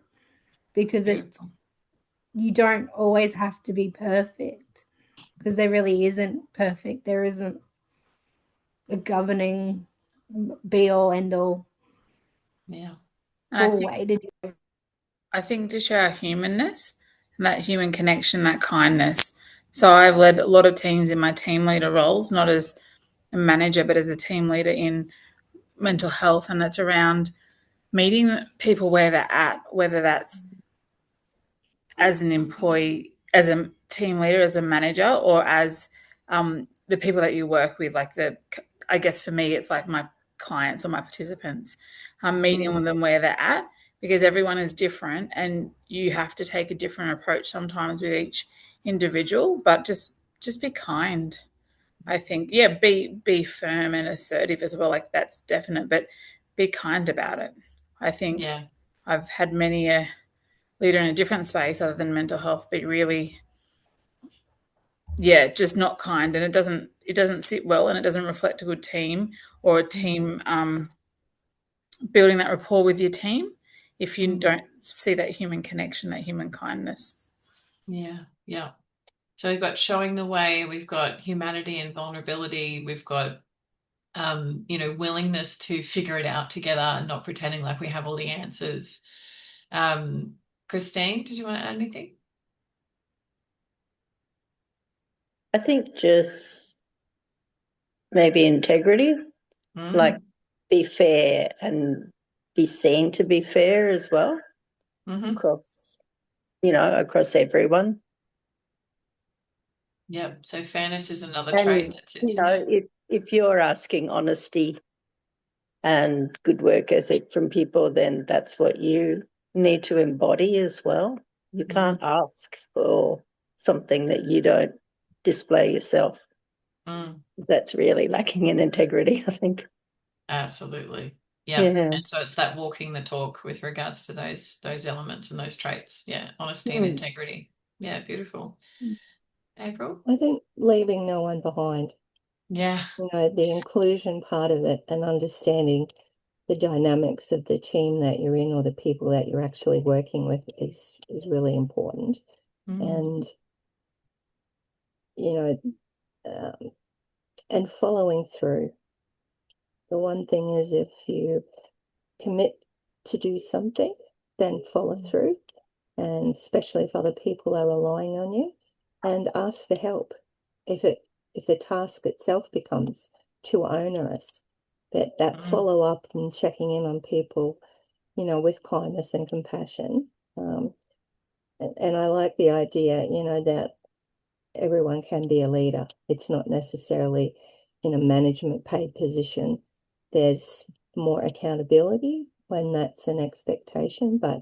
because it's Beautiful. you don't always have to be perfect, because there really isn't perfect. There isn't a governing be all end all Yeah. And full way to do it. I think to show our humanness and that human connection, that kindness. So I've led a lot of teams in my team leader roles, not as a manager, but as a team leader in mental health, and it's around meeting people where they're at, whether that's as an employee, as a team leader, as a manager, or as the people that you work with. Like I guess for me, it's like my clients or my participants, meeting with them where they're at, because everyone is different, and you have to take a different approach sometimes with each individual. But just be kind. I think, yeah, be firm and assertive as well. Like that's definite, but be kind about it. I think Yeah. I've had many a leader in a different space other than mental health be really, yeah, just not kind, and it doesn't sit well, and it doesn't reflect a good team or a team building that rapport with your team if you don't see that human connection, that human kindness. Yeah. Yeah. So we've got showing the way, we've got humanity and vulnerability, we've got willingness to figure it out together and not pretending like we have all the answers. Um, Christine, did you want to add anything? I think just maybe integrity, like be fair and be seen to be fair as well across, across everyone. Yeah. So fairness is another trait And, that sits in there. if you're asking honesty and good work ethic from people, then that's what you need to embody as well. You can't ask for something that you don't display yourself. That's really lacking in integrity, I think. Absolutely. Yeah. Yeah. And so it's that walking the talk with regards to those elements and those traits. Yeah. Honesty and integrity. Yeah, beautiful. April? I think leaving no one behind, Yeah. the inclusion part of it and understanding the dynamics of the team that you're in or the people that you're actually working with is really important. And, and following through. The one thing is if you commit to do something, then follow through, and especially if other people are relying on you, and ask for help. If the task itself becomes too onerous, that follow up and checking in on people, with kindness and compassion. And I like the idea, that everyone can be a leader. It's not necessarily in a management paid position. There's more accountability when that's an expectation, but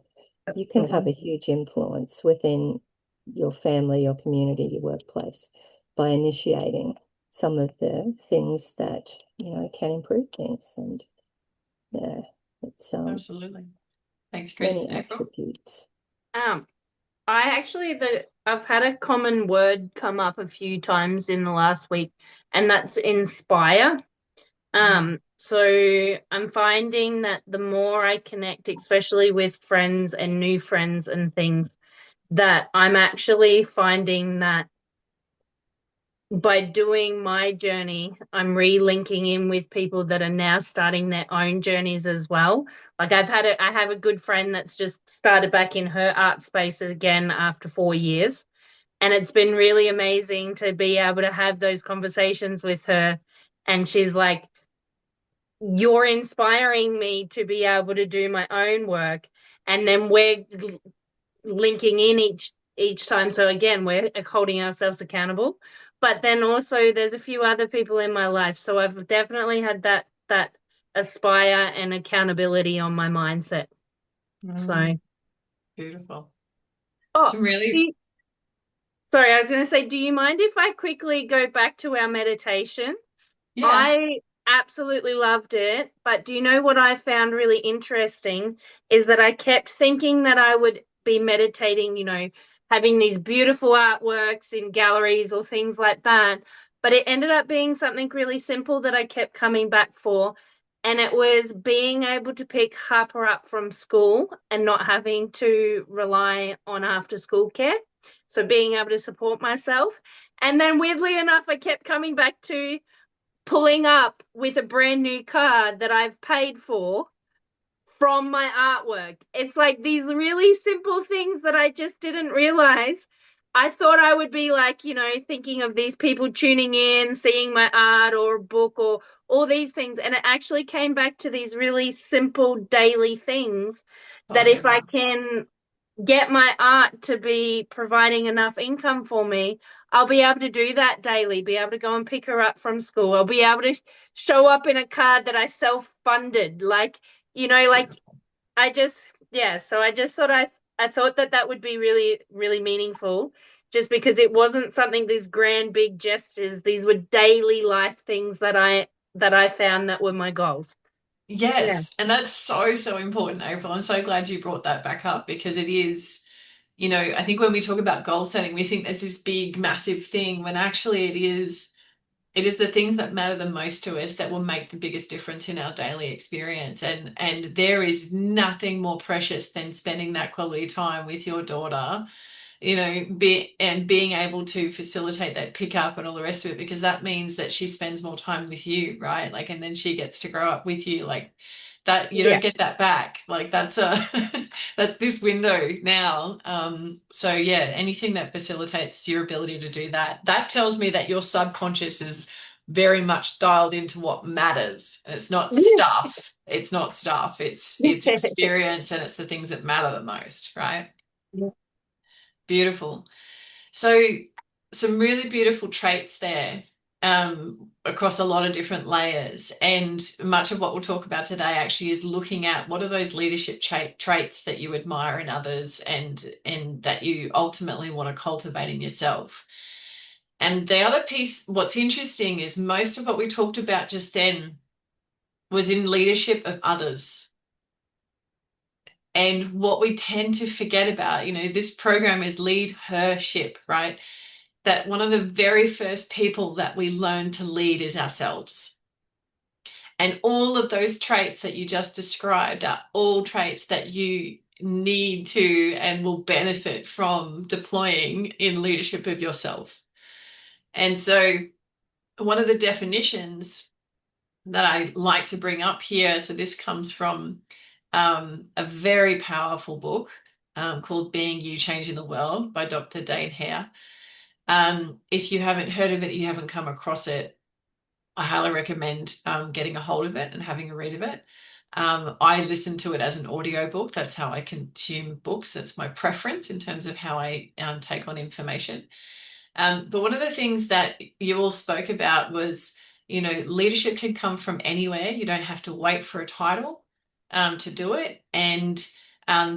you can have a huge influence within your family, your community, your workplace by initiating some of the things that, can improve things. And yeah, it's Absolutely. Thanks, Chris. many April? attributes. I've had a common word come up a few times in the last week, and that's inspire. So I'm finding that the more I connect, especially with friends and new friends and things, that I'm actually finding that by doing my journey, I'm re-linking in with people that are now starting their own journeys as well. Like I have a good friend that's just started back in her art space again after 4 years. And it's been really amazing to be able to have those conversations with her. And she's like, you're inspiring me to be able to do my own work. And then we're linking in each time. So again, we're holding ourselves accountable. But then also there's a few other people in my life. So I've definitely had that aspire and accountability on my mindset. So Beautiful. oh Some really sorry, I was going to say, do you mind if I quickly go back to our meditation? yeah. I absolutely loved it, but do you know what I found really interesting is that I kept thinking that I would be meditating, having these beautiful artworks in galleries or things like that. but it ended up being something really simple that I kept coming back for. And it was being able to pick Harper up from school and not having to rely on after school care. So being able to support myself. And then weirdly enough, I kept coming back to pulling up with a brand new card that I've paid for from my artwork. It's like these really simple things that I just didn't realize. I thought I would be like, thinking of these people tuning in, seeing my art or a book or all these things. And it actually came back to these really simple daily things that if I can get my art to be providing enough income for me, I'll be able to do that daily, be able to go and pick her up from school. I'll be able to show up in a card that I self-funded. Like, I just, yeah, so I just thought I thought that would be really, really meaningful just because it wasn't something, these grand big gestures. These were daily life things that I found that were my goals. Yes, Yeah. and that's so, so important, April. I'm so glad you brought that back up because it is, I think when we talk about goal setting, we think there's this big, massive thing when actually it is the things that matter the most to us that will make the biggest difference in our daily experience. And there is nothing more precious than spending that quality time with your daughter, being able to facilitate that pickup and all the rest of it, because that means that she spends more time with you, right? Like, and then she gets to grow up with you, like that. You don't get that back. Like that's that's this window now. So yeah, anything that facilitates your ability to do that, that tells me that your subconscious is very much dialed into what matters. And it's not stuff. It's not stuff. It's experience, and it's the things that matter the most, right? Yeah. Beautiful. So some really beautiful traits there, across a lot of different layers. And much of what we'll talk about today actually is looking at what are those leadership traits that you admire in others and that you ultimately want to cultivate in yourself. And the other piece, what's interesting is most of what we talked about just then was in leadership of others. And what we tend to forget about, this program is lead her ship, right? That one of the very first people that we learn to lead is ourselves. And all of those traits that you just described are all traits that you need to and will benefit from deploying in leadership of yourself. And so one of the definitions that I like to bring up here, so this comes from a very powerful book called Being You, Changing the World by Dr. Dane Hare. If you haven't heard of it, you haven't come across it, I highly recommend getting a hold of it and having a read of it. I listen to it as an audiobook. That's how I consume books. That's my preference in terms of how I take on information. But one of the things that you all spoke about was, leadership can come from anywhere. You don't have to wait for a title to do it. And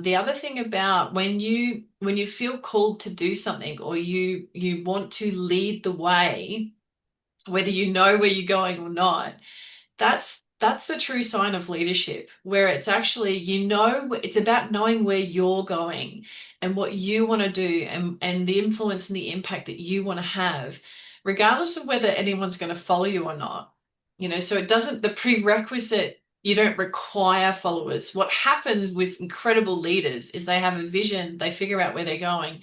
the other thing about when you feel called to do something or you want to lead the way, whether you know where you're going or not, that's the true sign of leadership, where it's actually, it's about knowing where you're going and what you want to do and the influence and the impact that you want to have, regardless of whether anyone's going to follow you or not. So it doesn't, the prerequisite, you don't require followers. What happens with incredible leaders is they have a vision, they figure out where they're going,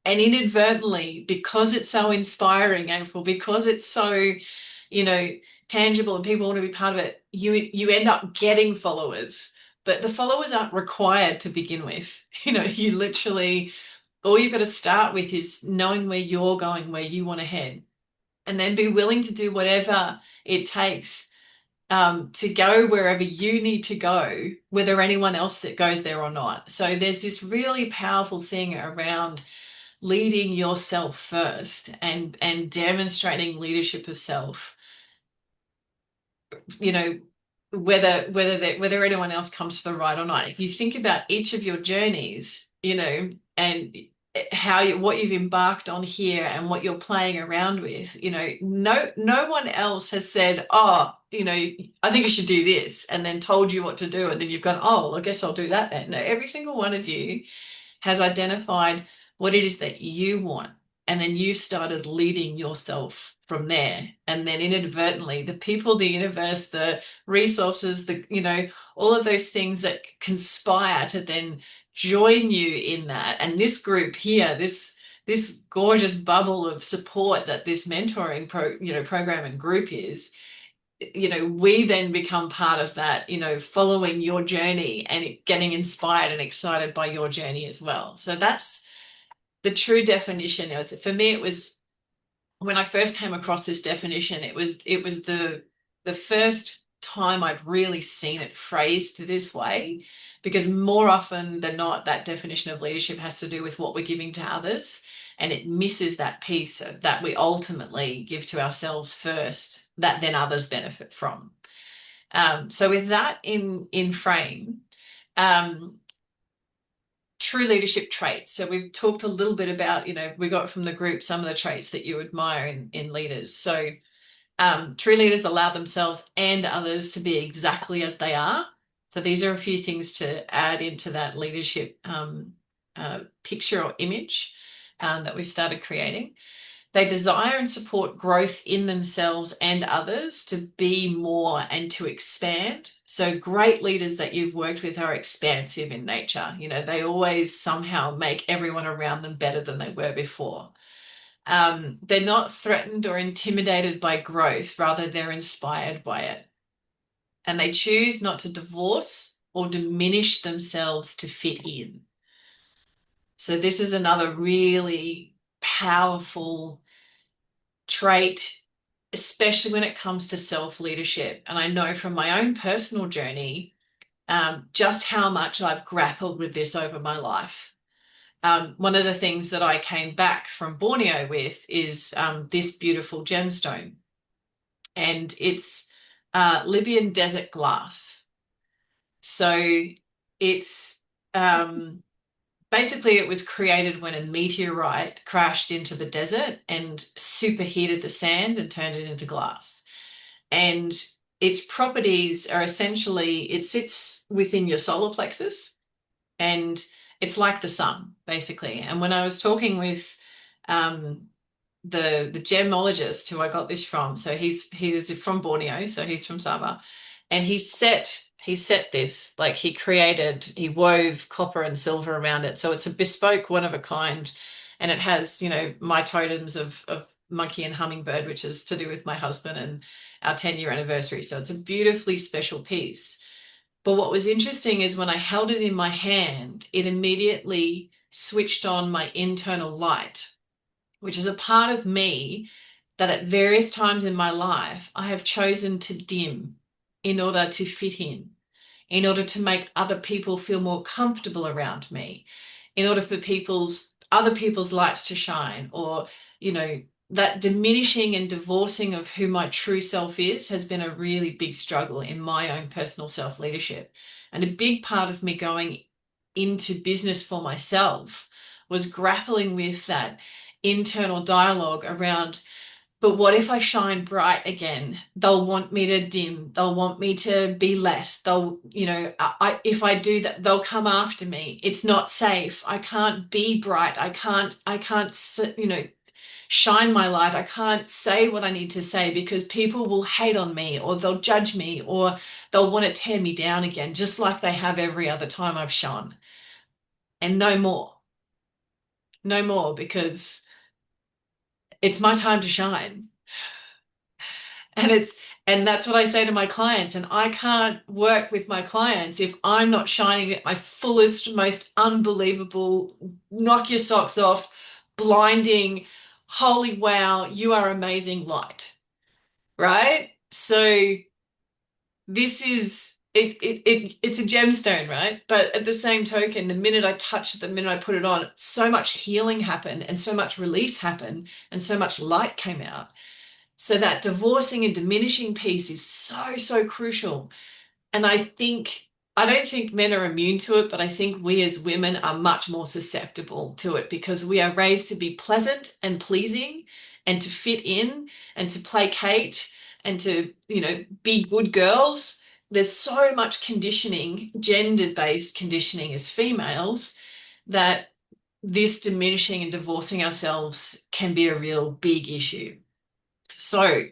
and inadvertently, because it's so inspiring, April, because it's so, tangible and people want to be part of it, you end up getting followers. But the followers aren't required to begin with. You literally, all you've got to start with is knowing where you're going, where you want to head, and then be willing to do whatever it takes to go wherever you need to go, whether anyone else that goes there or not. So there's this really powerful thing around leading yourself first and demonstrating leadership of self, whether anyone else comes to the right or not. If you think about each of your journeys, and what you've embarked on here and what you're playing around with, no one else has said, oh, I think you should do this, and then told you what to do, and then you've gone, oh, I guess I'll do that then. No, every single one of you has identified what it is that you want and then you started leading yourself from there. And then inadvertently, the people, the universe, the resources, all of those things that conspire to then join you in that. And this group here, this gorgeous bubble of support that this mentoring program and group is, we then become part of that, following your journey and getting inspired and excited by your journey as well. So that's the true definition. For me, it was when I first came across this definition, it was the first time I'd really seen it phrased this way, because more often than not, that definition of leadership has to do with what we're giving to others, and it misses that piece that we ultimately give to ourselves first, that then others benefit from. So with that in frame, true leadership traits. So we've talked a little bit about, we got from the group some of the traits that you admire in leaders. So true leaders allow themselves and others to be exactly as they are. So these are a few things to add into that leadership picture or image that we've started creating. They desire and support growth in themselves and others to be more and to expand. So great leaders that you've worked with are expansive in nature. They always somehow make everyone around them better than they were before. They're not threatened or intimidated by growth, rather they're inspired by it. And they choose not to divorce or diminish themselves to fit in. So this is another really powerful trait, especially when it comes to self-leadership. And I know from my own personal journey, just how much I've grappled with this over my life. One of the things that I came back from Borneo with is this beautiful gemstone. And it's Libyan desert glass. So it's basically, it was created when a meteorite crashed into the desert and superheated the sand and turned it into glass. And its properties are essentially, it sits within your solar plexus, and it's like the sun, basically. And when I was talking with the gemologist who I got this from, so he was from Borneo, so he's from Sabah, and he set this, like he wove copper and silver around it. So it's a bespoke, one of a kind, and it has, my totems of monkey and hummingbird, which is to do with my husband and our 10-year anniversary. So it's a beautifully special piece. But what was interesting is when I held it in my hand, it immediately switched on my internal light, which is a part of me that at various times in my life, I have chosen to dim in order to fit in order to make other people feel more comfortable around me, in order for other people's lights to shine, or, that diminishing and divorcing of who my true self is has been a really big struggle in my own personal self-leadership. And a big part of me going into business for myself was grappling with that internal dialogue around, but what if I shine bright again? They'll want me to dim. They'll want me to be less. If I do that, they'll come after me. It's not safe. I can't be bright. I can't, shine my light. I can't say what I need to say because people will hate on me, or they'll judge me, or they'll want to tear me down again, just like they have every other time I've shone. And no more. No more, because it's my time to shine. And that's what I say to my clients. And I can't work with my clients if I'm not shining at my fullest, most unbelievable, knock your socks off, blinding, holy wow, you are amazing light. Right? So this is it's a gemstone, right? But at the same token, the minute I touch it, the minute I put it on, so much healing happened and so much release happened and so much light came out. So that divorcing and diminishing piece is so, so crucial. And I don't think men are immune to it, but I think we as women are much more susceptible to it because we are raised to be pleasant and pleasing and to fit in and to placate and to, be good girls. There's so much conditioning, gender-based conditioning as females, that this diminishing and divorcing ourselves can be a real big issue. So,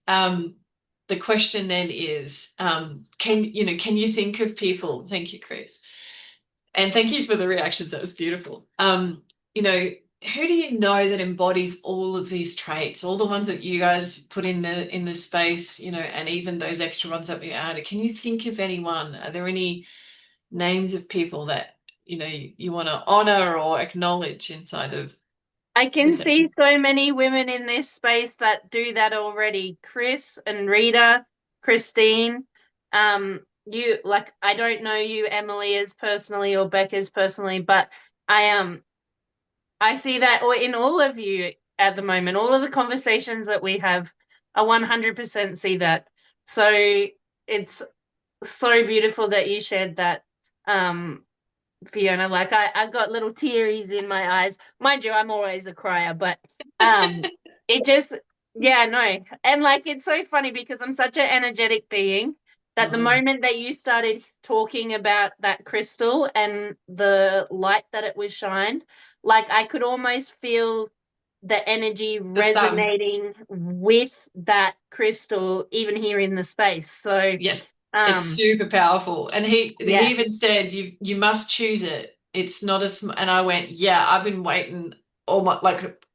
the question then is, can you think of people? Thank you, Chris. And thank you for the reactions. That was beautiful. Who do you know that embodies all of these traits, all the ones that you guys put in the space, and even those extra ones that we added? Can you think of anyone? Are there any names of people that you want to honor or acknowledge inside of I can this? see so many women in this space that do that already. Chris and Rita, Christine. You like I don't know you, Emily, as personally or Becca's personally, but I see that or in all of you at the moment. All of the conversations that we have, I 100% see that. So it's so beautiful that you shared that, Fiona. Like I got little tearies in my eyes. Mind you, I'm always a crier, but it just yeah, no. And like it's so funny because I'm such an energetic being that the moment that you started talking about that crystal and the light that it was shined, like I could almost feel the energy resonating with that crystal even here in the space. So yes. It's super powerful. And he yeah. even said, you must choose it. It's not and I went, yeah, I've been waiting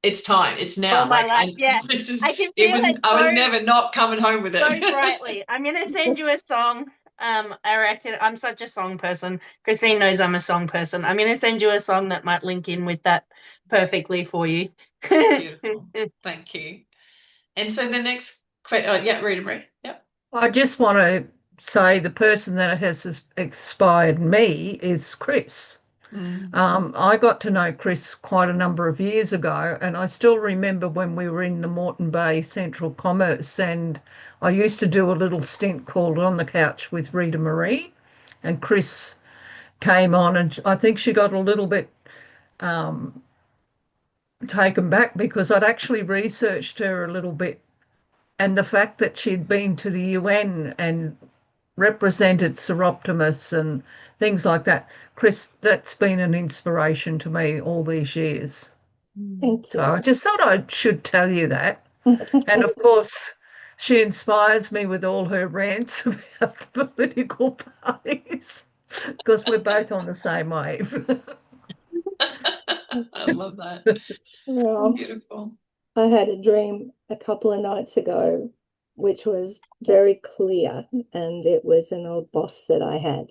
it's time. It's now. All my life, yeah. I can feel I was never not coming home with it. So brightly. I'm gonna send you a song. I reckon I'm such a song person. Christine knows I'm a song person. I'm gonna send you a song that might link in with that perfectly for you. Beautiful. Thank you. And so the next question, Rita Marie. Yep. I just want to say the person that has inspired me is Chris. I got to know Chris quite a number of years ago, and I still remember when we were in the Moreton Bay Central Commerce, and I used to do a little stint called On the Couch with Rita Marie, and Chris came on, and I think she got a little bit taken back because I'd actually researched her a little bit, and the fact that she'd been to the UN and represented Seroptimus and things like that. Chris, that's been an inspiration to me all these years. Thank you. So I just thought I should tell you that. And of course, she inspires me with all her rants about the political parties because we're both on the same wave. I love that. Well, beautiful. I had a dream a couple of nights ago, which was very clear, and it was an old boss that I had.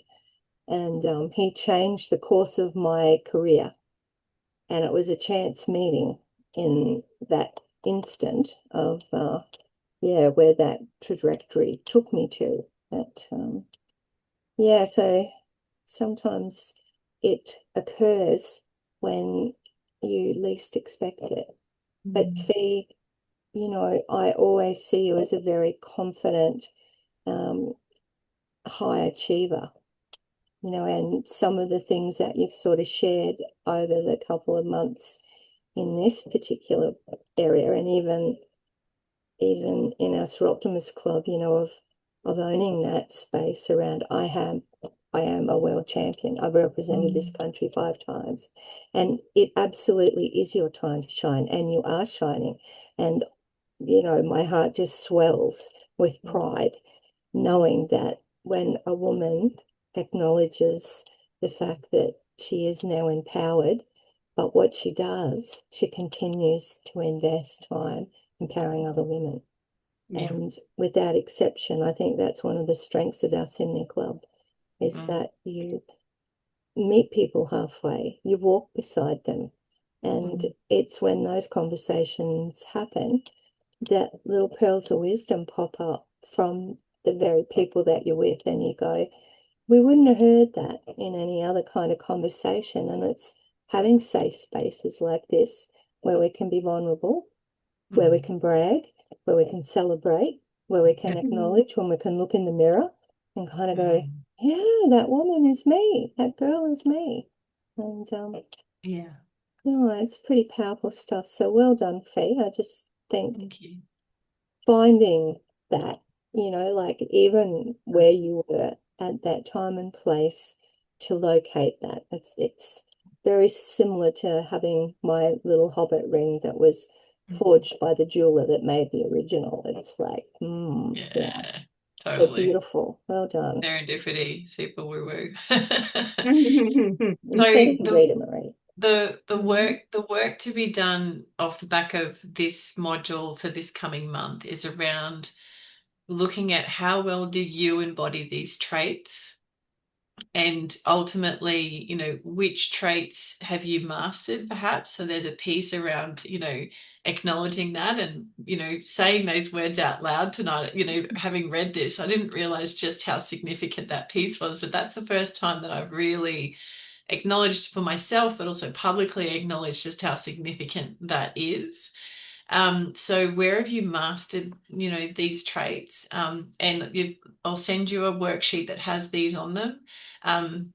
And he changed the course of my career. And it was a chance meeting in that instant of, where that trajectory took me to. So sometimes it occurs when you least expect it. But Fee, I always see you as a very confident, high achiever, and some of the things that you've sort of shared over the couple of months in this particular area, and even in our Seroptimus Club, of owning that space around I am a world champion. I've represented this country 5 times, and it absolutely is your time to shine, and you are shining. And my heart just swells with pride knowing that when a woman acknowledges the fact that she is now empowered, but what she does, she continues to invest time empowering other women. Yeah. And without exception, I think that's one of the strengths of our SIMNI Club, is that you meet people halfway, you walk beside them. And it's when those conversations happen that little pearls of wisdom pop up from the very people that you're with, and you go, we wouldn't have heard that in any other kind of conversation. And it's having safe spaces like this where we can be vulnerable, where we can brag, where we can celebrate, where we can acknowledge, when we can look in the mirror and kind of go, yeah, that woman is me, that girl is me. And no, it's pretty powerful stuff. So well done, Faye. I just think Thank you. finding that, like even where you were at that time and place, to locate that, it's very similar to having my little hobbit ring that was forged by the jeweler that made the original. It's like, yeah. Yeah, So totally. beautiful. Well done. Serendipity, super woo woo. Thank you, So Rita Marie. the work to be done off the back of this module for this coming month is around looking at how well do you embody these traits, and ultimately, which traits have you mastered perhaps. So there's a piece around, acknowledging that, and, saying those words out loud tonight. Having read this, I didn't realize just how significant that piece was, but that's the first time that I've really acknowledged for myself, but also publicly acknowledged just how significant that is. So where have you mastered, these traits? And I'll send you a worksheet that has these on them. And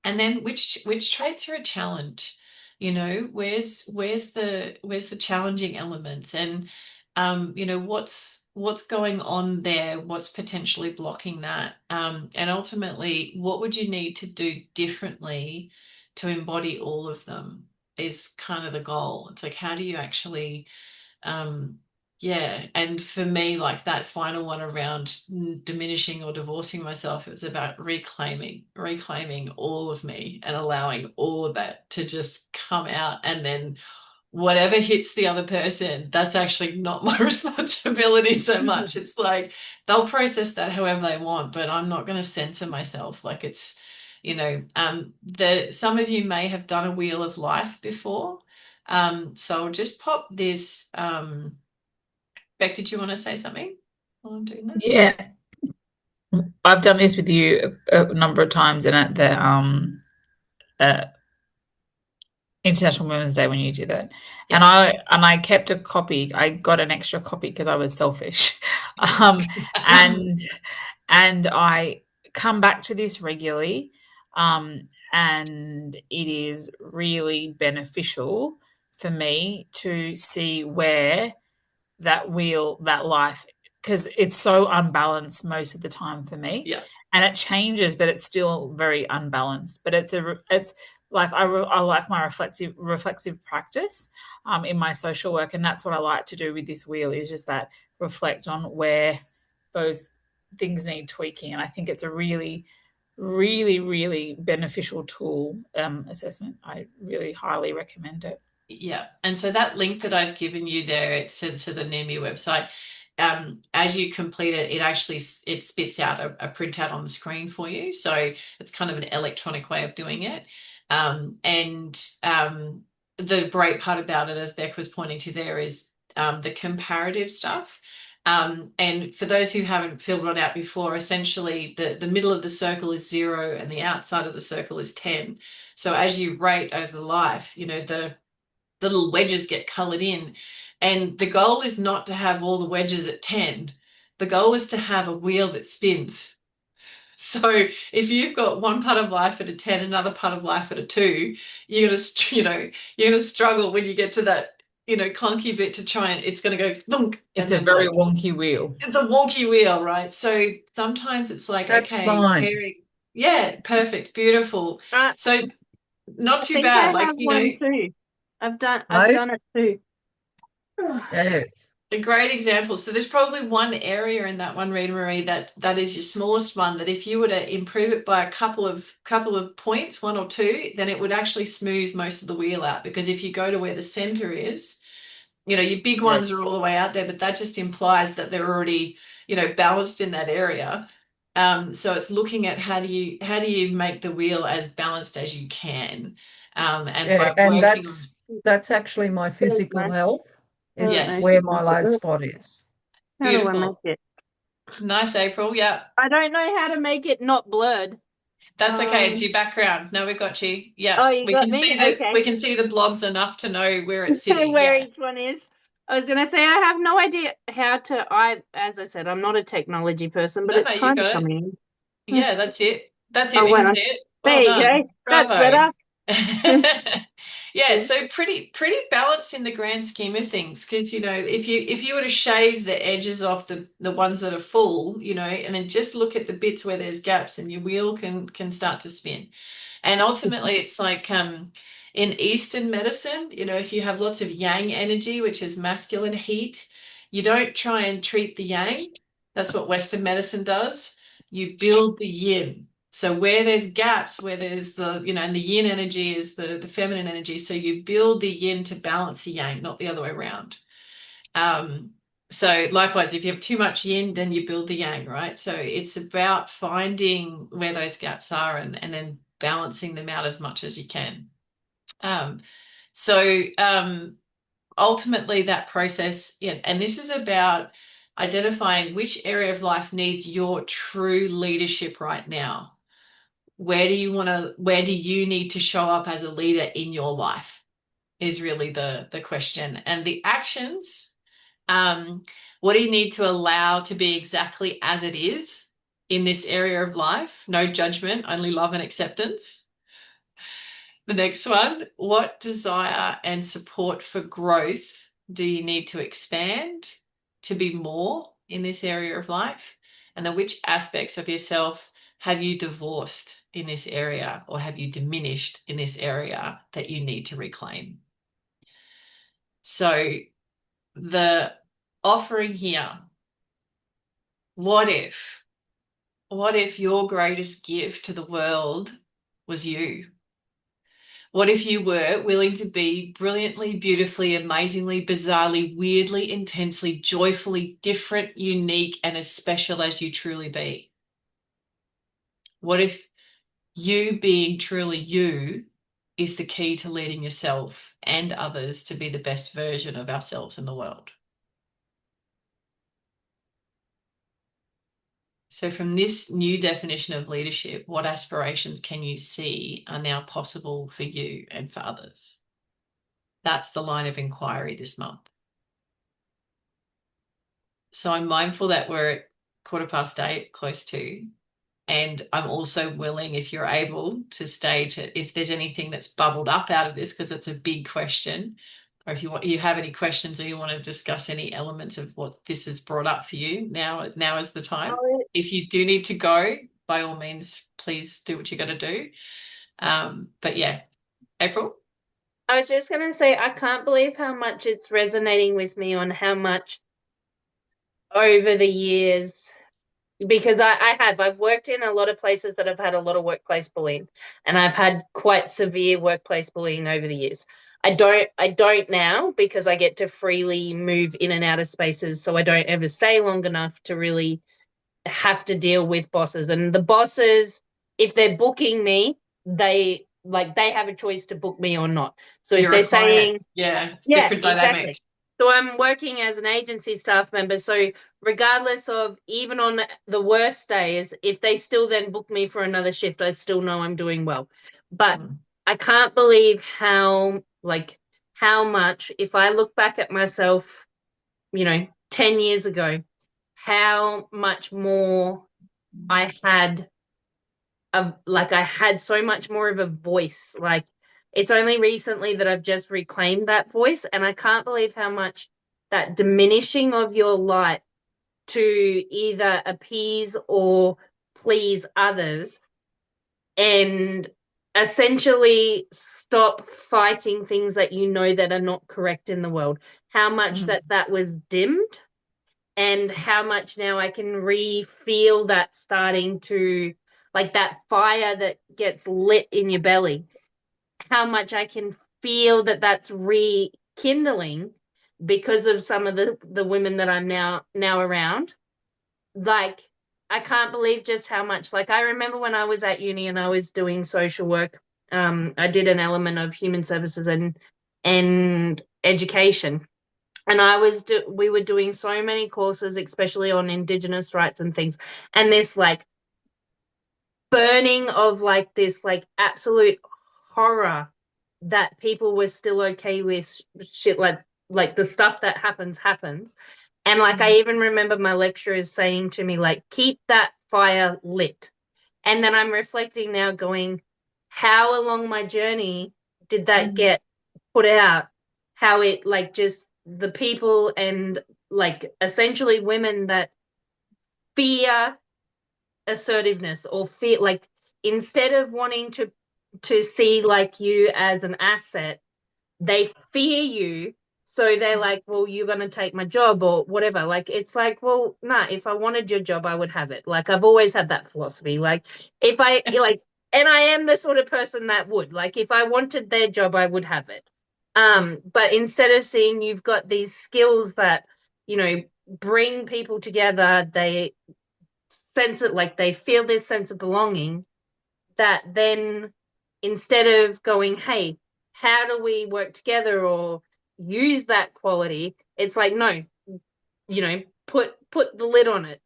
then which traits are a challenge? Where's the challenging elements? And what's going on there? What's potentially blocking that? And ultimately, what would you need to do differently to embody all of them is kind of the goal. It's like, how do you actually yeah, and for me, like that final one around diminishing or divorcing myself, it was about reclaiming all of me and allowing all of that to just come out. And then whatever hits the other person, that's actually not my responsibility so much. It's like they'll process that however they want, but I'm not going to censor myself. Like it's, some of you may have done a wheel of life before. So I'll just pop this. Beck, did you want to say something while I'm doing this? Yeah, I've done this with you a number of times, and at the International Women's Day when you did it, Yeah. and I kept a copy. I got an extra copy because I was selfish, and I come back to this regularly, and it is really beneficial for me to see where that life, because it's so unbalanced most of the time for me. Yeah. And it changes, but it's still very unbalanced. But it's like I like my reflexive practice in my social work, and that's what I like to do with this wheel, is just that reflect on where those things need tweaking. And I think it's a really, really, really beneficial tool assessment. I really highly recommend it. Yeah. And so that link that I've given you there, it's to the NEMI website. As you complete it, it spits out a printout on the screen for you. So it's kind of an electronic way of doing it. And the great part about it, as Beck was pointing to there, is the comparative stuff. And for those who haven't filled it out before, essentially the middle of the circle is 0 and the outside of the circle is 10. So as you rate over life, the little wedges get colored in. And the goal is not to have all the wedges at 10. The goal is to have a wheel that spins. So if you've got one part of life at a 10, another part of life at a 2, you're gonna struggle when you get to that, clunky bit to try and it's gonna go thunk. It's a very wonky wheel. It's a wonky wheel, right? So sometimes it's like, That's okay, fine. yeah, perfect, beautiful. So not too bad. I Like, have one too. I've done it too. Yes. a great example. So there's probably one area in that one, Rita Marie, that is your smallest one, that if you were to improve it by a couple of points, 1 or 2, then it would actually smooth most of the wheel out. Because if you go to where the center is, your big ones are all the way out there, but that just implies that they're already, balanced in that area. So it's looking at how do you make the wheel as balanced as you can, and by And working that's actually my physical health is Yes. where my low spot is. How do I Beautiful. make it? Nice, April. Yeah, I don't know how to make it not blurred. that's okay. It's your background. No, we got you. Yeah, Oh, you got me? see Okay. we can see the blobs enough to know where it's sitting. Where Yeah. each one is. I was gonna say I have no idea how to. As I said, I'm not a technology person, but No, it's you kind of got it. coming in. Yeah, that's it. That's it. Oh, We can well, see it. there Well you done. go. That's Bravo. better. Yeah, so pretty balanced in the grand scheme of things, because if you were to shave the edges off the ones that are full, and then just look at the bits where there's gaps, and your wheel can start to spin. And ultimately it's like In Eastern medicine, if you have lots of yang energy, which is masculine heat, you don't try and treat the yang. That's what Western medicine does. You build the yin. So where there's gaps, where there's and the yin energy is the feminine energy. So you build the yin to balance the yang, not the other way around. So likewise, if you have too much yin, then you build the yang, right? So it's about finding where those gaps are and then balancing them out as much as you can. So ultimately that process, yeah, and this is about identifying which area of life needs your true leadership right now. Where do you need to show up as a leader in your life is really the question. And the actions, what do you need to allow to be exactly as it is in this area of life? No judgment, only love and acceptance. The next one, what desire and support for growth do you need to expand to be more in this area of life? And then which aspects of yourself have you divorced in this area or have you diminished in this area that you need to reclaim? So the offering here, what if your greatest gift to the world was you? What if you were willing to be brilliantly, beautifully, amazingly, bizarrely, weirdly, intensely, joyfully different, unique, and as special as you truly be? What if you being truly you is the key to leading yourself and others to be the best version of ourselves in the world? So from this new definition of leadership, what aspirations can you see are now possible for you and for others? That's the line of inquiry this month. So I'm mindful that we're at 8:15, close to, and I'm also willing, if you're able, to stay if there's anything that's bubbled up out of this, because it's a big question, or if you have any questions or you want to discuss any elements of what this has brought up for you, now is the time. If you do need to go, by all means, please do what you got to do. But yeah, April? I was just going to say, I can't believe how much it's resonating with me on how much over the years, because I've worked in a lot of places that have had a lot of workplace bullying, and I've had quite severe workplace bullying over the years. I don't now, because I get to freely move in and out of spaces, so I don't ever stay long enough to really have to deal with bosses. And the bosses, if they're booking me, they have a choice to book me or not. So if they're saying, it's different dynamic. Exactly. So I'm working as an agency staff member. So regardless of, even on the worst days, if they still then book me for another shift, I still know I'm doing well. But I can't believe how much, if I look back at myself, 10 years ago, how much more I had I had so much more of a voice. Like, it's only recently that I've just reclaimed that voice, and I can't believe how much that diminishing of your light to either appease or please others and essentially stop fighting things that you know that are not correct in the world, how much that was dimmed, and how much now I can feel that starting to, like that fire that gets lit in your belly, how much I can feel that that's rekindling because of some of the women that I'm now around. Like, I can't believe just how much, like, I remember when I was at uni and I was doing social work, I did an element of human services and education. And we were doing so many courses, especially on Indigenous rights and things. And this like burning of like this like absolute horror that people were still okay with shit, like the stuff that happens. And like I even remember my lecturers saying to me, like, keep that fire lit. And then I'm reflecting now going, how along my journey did that get put out? How it like just the people and like essentially women that fear assertiveness or fear, like, instead of wanting to to see like you as an asset, they fear you. So they're like, well, you're going to take my job or whatever. Like, it's like, well, nah, if I wanted your job, I would have it. Like, I've always had that philosophy. Like, if I, like, and I am the sort of person that would, like, if I wanted their job, I would have it. But instead of seeing you've got these skills that, you know, bring people together, they sense it, like, they feel this sense of belonging, that then instead of going, hey, how do we work together or use that quality, it's like, no, you know, put the lid on it,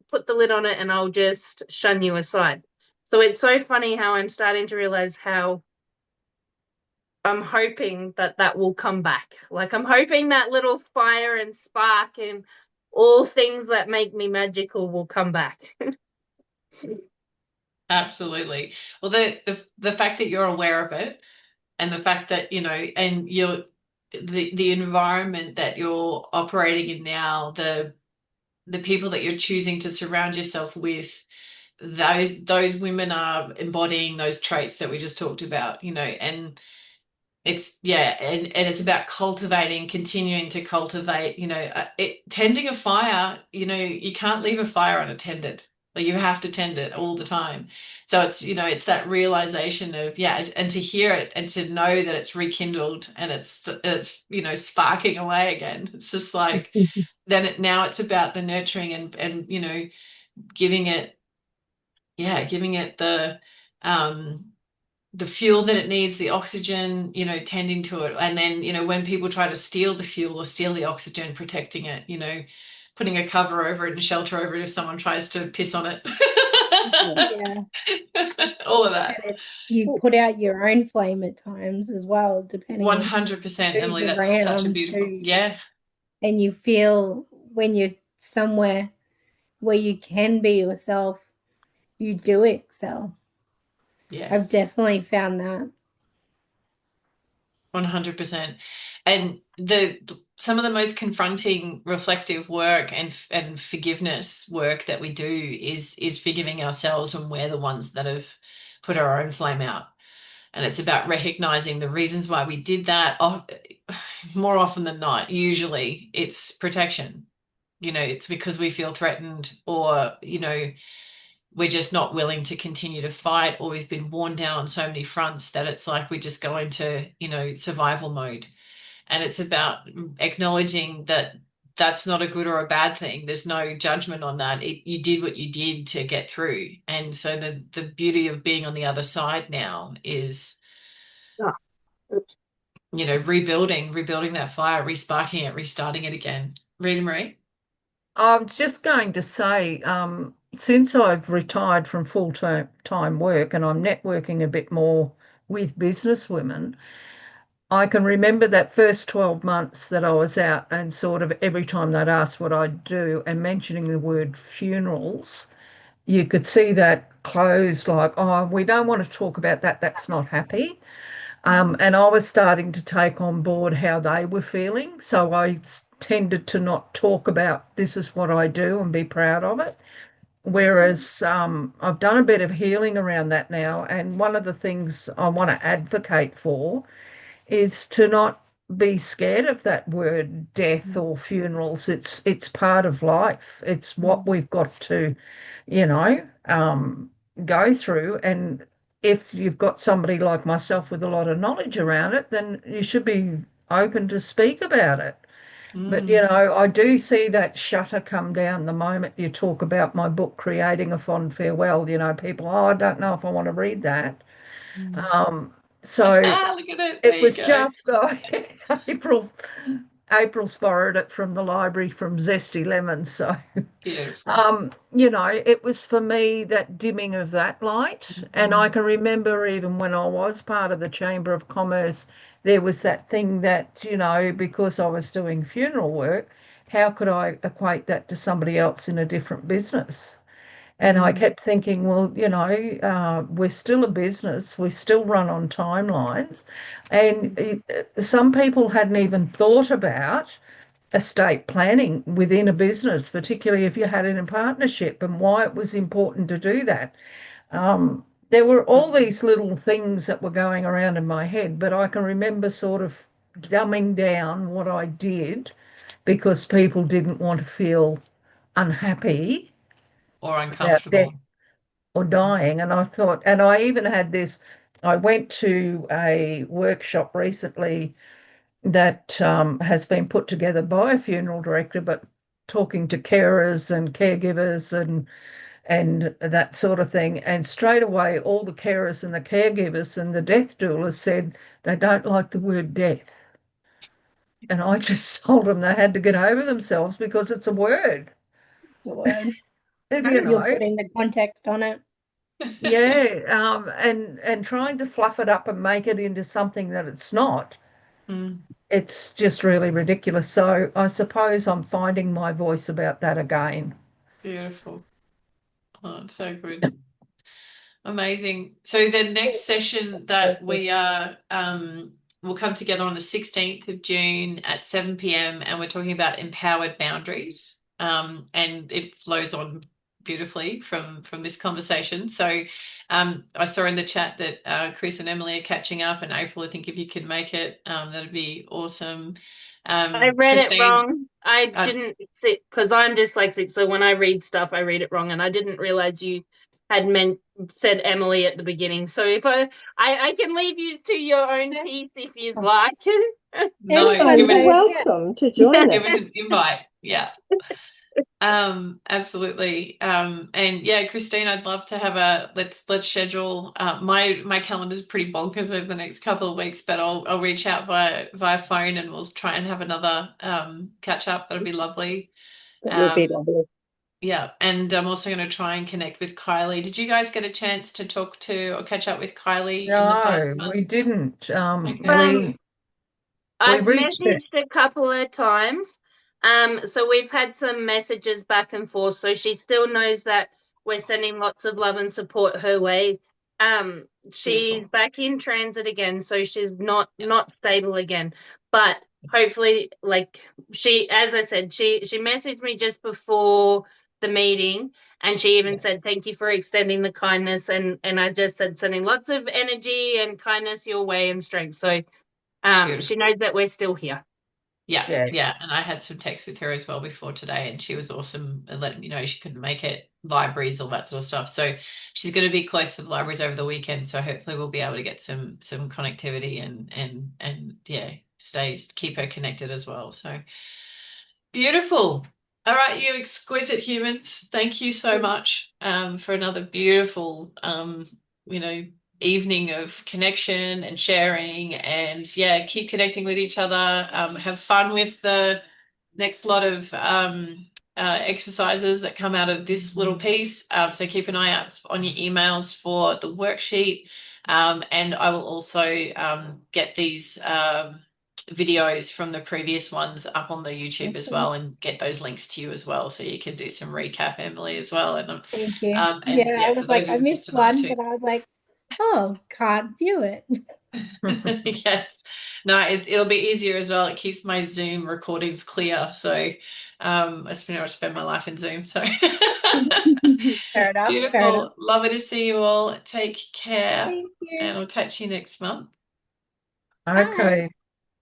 and I'll just shun you aside. So it's so funny how I'm starting to realize how I'm hoping that that will come back. Like, I'm hoping that little fire and spark and all things that make me magical will come back. Absolutely. Well, the fact that you're aware of it, and the fact that, and the environment that you're operating in now, the people that you're choosing to surround yourself with, those women are embodying those traits that we just talked about, and it's about continuing to cultivate, tending a fire, you can't leave a fire unattended. Like, you have to tend it all the time. So it's that realization of, and to hear it and to know that it's rekindled and it's sparking away again. It's just like, now it's about the nurturing and giving it, giving it the fuel that it needs, the oxygen, tending to it. And then, when people try to steal the fuel or steal the oxygen, protecting it, putting a cover over it and shelter over it if someone tries to piss on it. Yeah. All of that. And you put out your own flame at times as well, depending 100%, on Emily. who's That's such a around, beautiful, yeah. And you feel when you're somewhere where you can be yourself, you do excel. Yes. I've definitely found that. 100%. And some of the most confronting reflective work and forgiveness work that we do is forgiving ourselves when we're the ones that have put our own flame out. And it's about recognizing the reasons why we did that. More often than not, usually it's protection. It's because we feel threatened, or, we're just not willing to continue to fight, or we've been worn down on so many fronts that it's like we just go into, survival mode. And it's about acknowledging that that's not a good or a bad thing. There's no judgment on that. You did what you did to get through. And so the beauty of being on the other side now is, rebuilding that fire, resparking it, restarting it again. Rita Marie? I was just going to say, since I've retired from full-time work and I'm networking a bit more with business women, I can remember that first 12 months that I was out, and sort of every time they'd ask what I'd do and mentioning the word funerals, you could see that closed, like, oh, we don't want to talk about that. That's not happy. And I was starting to take on board how they were feeling. So I tended to not talk about this is what I do and be proud of it. Whereas I've done a bit of healing around that now. And one of the things I want to advocate for is to not be scared of that word death or funerals. It's part of life. It's what we've got to, you know, go through. And if you've got somebody like myself with a lot of knowledge around it, then you should be open to speak about it. But, I do see that shutter come down the moment you talk about my book, Creating a Fond Farewell. People, I don't know if I want to read that. So Look at it. it was just April borrowed it from the library from Zesty Lemon. So, beautiful. It was for me that dimming of that light. And I can remember even when I was part of the Chamber of Commerce, there was that thing that, because I was doing funeral work, how could I equate that to somebody else in a different business? And I kept thinking, well, we're still a business. We still run on timelines. And some people hadn't even thought about estate planning within a business, particularly if you had it in partnership, and why it was important to do that. there were all these little things that were going around in my head, but I can remember sort of dumbing down what I did because people didn't want to feel unhappy Or about death uncomfortable. or dying. And I thought, and I even had this, I went to a workshop recently that has been put together by a funeral director, but talking to carers and caregivers and that sort of thing. And straight away, all the carers and the caregivers and the death doulas said they don't like the word death. And I just told them they had to get over themselves because it's a word, The word. you You're know. putting the context on it. Yeah, and trying to fluff it up and make it into something that it's not. Mm, It's just really ridiculous. So I suppose I'm finding my voice about that again. beautiful. Oh, it's so good. Amazing. So the next session that we are we'll come together on the 16th of June at 7 p.m. and we're talking about empowered boundaries. And it flows on beautifully from this conversation. So I saw in the chat that Chris and Emily are catching up, and April, I think if you could make it, that'd be awesome. I read it Christine, wrong. I didn't sit because I'm dyslexic, so when I read stuff, I read it wrong, and I didn't realize you had said Emily at the beginning. So if I can leave you to your own peace if you'd like. no, Everyone's You're so, yeah. welcome to join it us. was an invite. Yeah. Absolutely. And yeah, Christine, I'd love to have a let's schedule. My calendar's pretty bonkers over the next couple of weeks, but I'll reach out via phone and we'll try and have another catch up. That'd be lovely. That would be Um, lovely. yeah, and I'm also going to try and connect with Kylie. Did you guys get a chance to talk to or catch up with Kylie in the past No, month? we didn't. Okay. We I've reached it. messaged a couple of times. So we've had some messages back and forth. So she still knows that we're sending lots of love and support her way. She's Beautiful. back in transit again, so she's not Yeah. not stable again. But hopefully, like she, as I said, she messaged me just before the meeting, and she even Yeah. said thank you for extending the kindness, and I just said sending lots of energy and kindness your way and strength. So she Beautiful. knows that we're still here. Yeah, Yeah. yeah. And I had some texts with her as well before today, and she was awesome and letting me know she couldn't make it, libraries, all that sort of stuff. So she's going to be close to the libraries over the weekend. So hopefully we'll be able to get some connectivity and yeah, keep her connected as well. So beautiful. All right, you exquisite humans. Thank you so much for another beautiful you know, evening of connection and sharing and yeah, keep connecting with each other. Have fun with the next lot of exercises that come out of this little piece. So keep an eye out on your emails for the worksheet. And I will also get these videos from the previous ones up on the YouTube as well and get those links to you as well so you can do some recap, Emily, as well. Thank you. And Yeah, I yeah, for was like, those I who missed missed tonight one, too. but I was like, oh, can't view it. Yes. No, it'll be easier as well. It keeps my Zoom recordings clear. So I spend my life in Zoom. So Fair enough. Fair enough. beautiful. Lovely to see you all. Take care. Thank you. And I'll catch you next month. Bye. Okay.